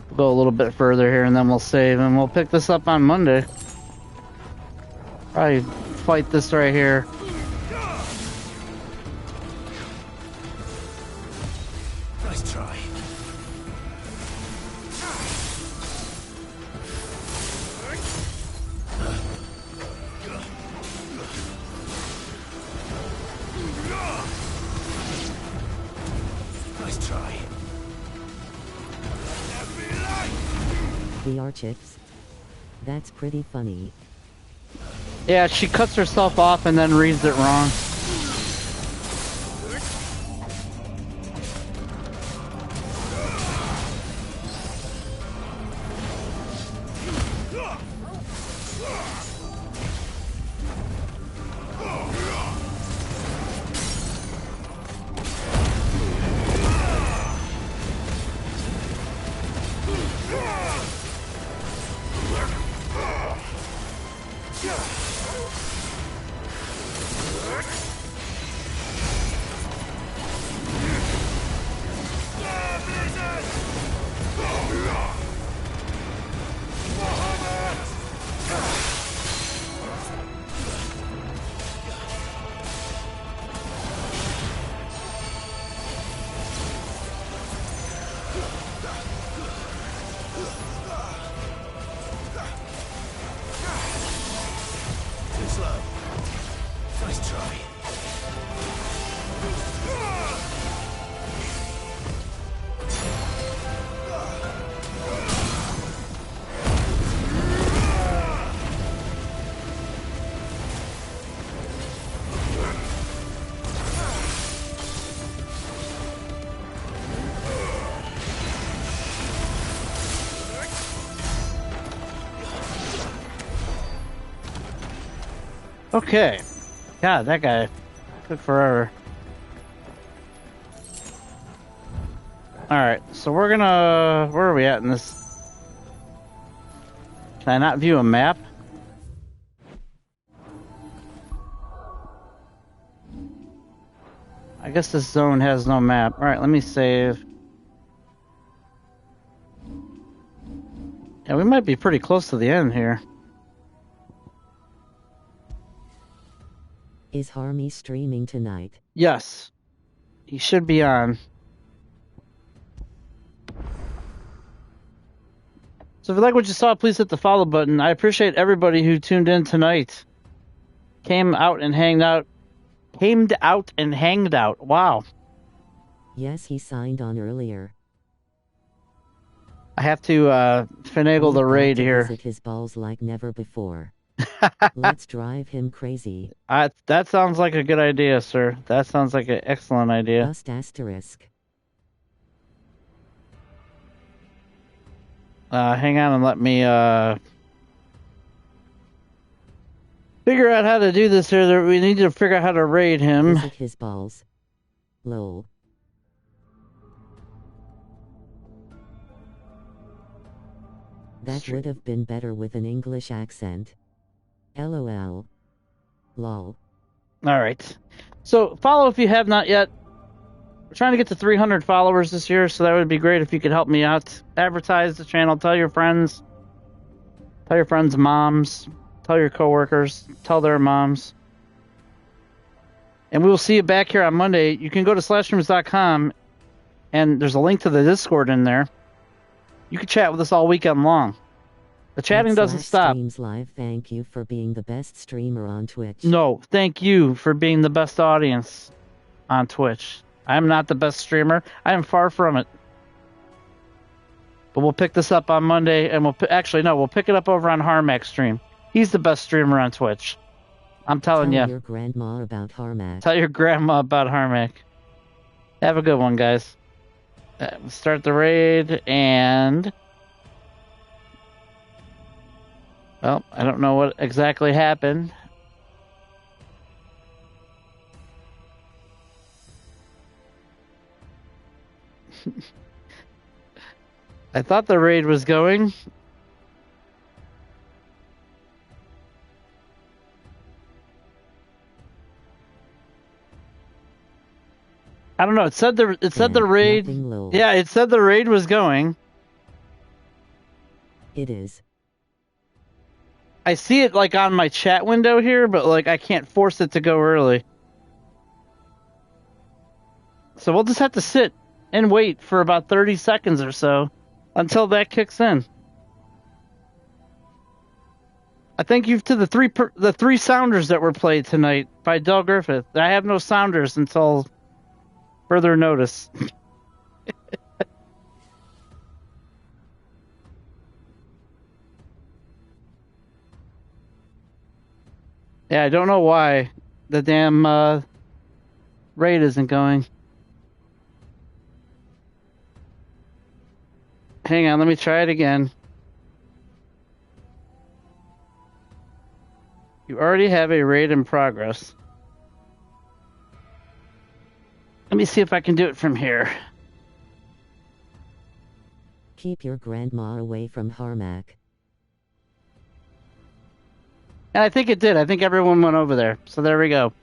We'll go a little bit further here and then we'll save, and we'll pick this up on Monday. Probably fight this right here. We are chicks. That's pretty funny. Yeah, she cuts herself off and then reads it wrong. Okay. God, that guy took forever. Alright, so we're gonna... Where are we at in this? Can I not view a map? I guess this zone has no map. Alright, let me save. Yeah, we might be pretty close to the end here. Is Harmy streaming tonight? Yes. He should be on. So if you like what you saw, please hit the follow button. I appreciate everybody who tuned in tonight. Came out and hanged out. Wow. Yes, he signed on earlier. I have to finagle the raid here. Visit his balls like never before. Let's drive him crazy. That sounds like a good idea, sir. That sounds like an excellent idea. Just asterisk. Hang on and let me figure out how to do this here. We need to figure out how to raid him. Visit his balls. Lol. That would have been better with an English accent. LOL. Lol. Alright. So, follow if you have not yet. We're trying to get to 300 followers this year, so that would be great if you could help me out. Advertise the channel, tell your friends. Tell your friends' moms. Tell your coworkers. Tell their moms. And we will see you back here on Monday. You can go to SlashStreams.com, and there's a link to the Discord in there. You can chat with us all weekend long. The chatting doesn't stop. SlashStreamsLive, thank you for being the best streamer on Twitch. No, thank you for being the best audience on Twitch. I am not the best streamer. I am far from it. But we'll pick this up on Monday, and we'll pick it up over on Harmac stream. He's the best streamer on Twitch. I'm telling you. Tell your grandma about Harmac. Tell your grandma about Harmac. Have a good one, guys. Start the raid, and... Well, I don't know what exactly happened. I thought the raid was going. I don't know. It said the raid. Yeah, it said the raid was going. It is. I see it like on my chat window here, but like I can't force it to go early. So we'll just have to sit and wait for about 30 seconds or so until that kicks in. I thank you to the three sounders that were played tonight by Del Griffith. I have no sounders until further notice. Yeah, I don't know why the damn raid isn't going. Hang on, let me try it again. You already have a raid in progress. Let me see if I can do it from here. Keep your grandma away from Harmac. And I think it did. I think everyone went over there. So there we go.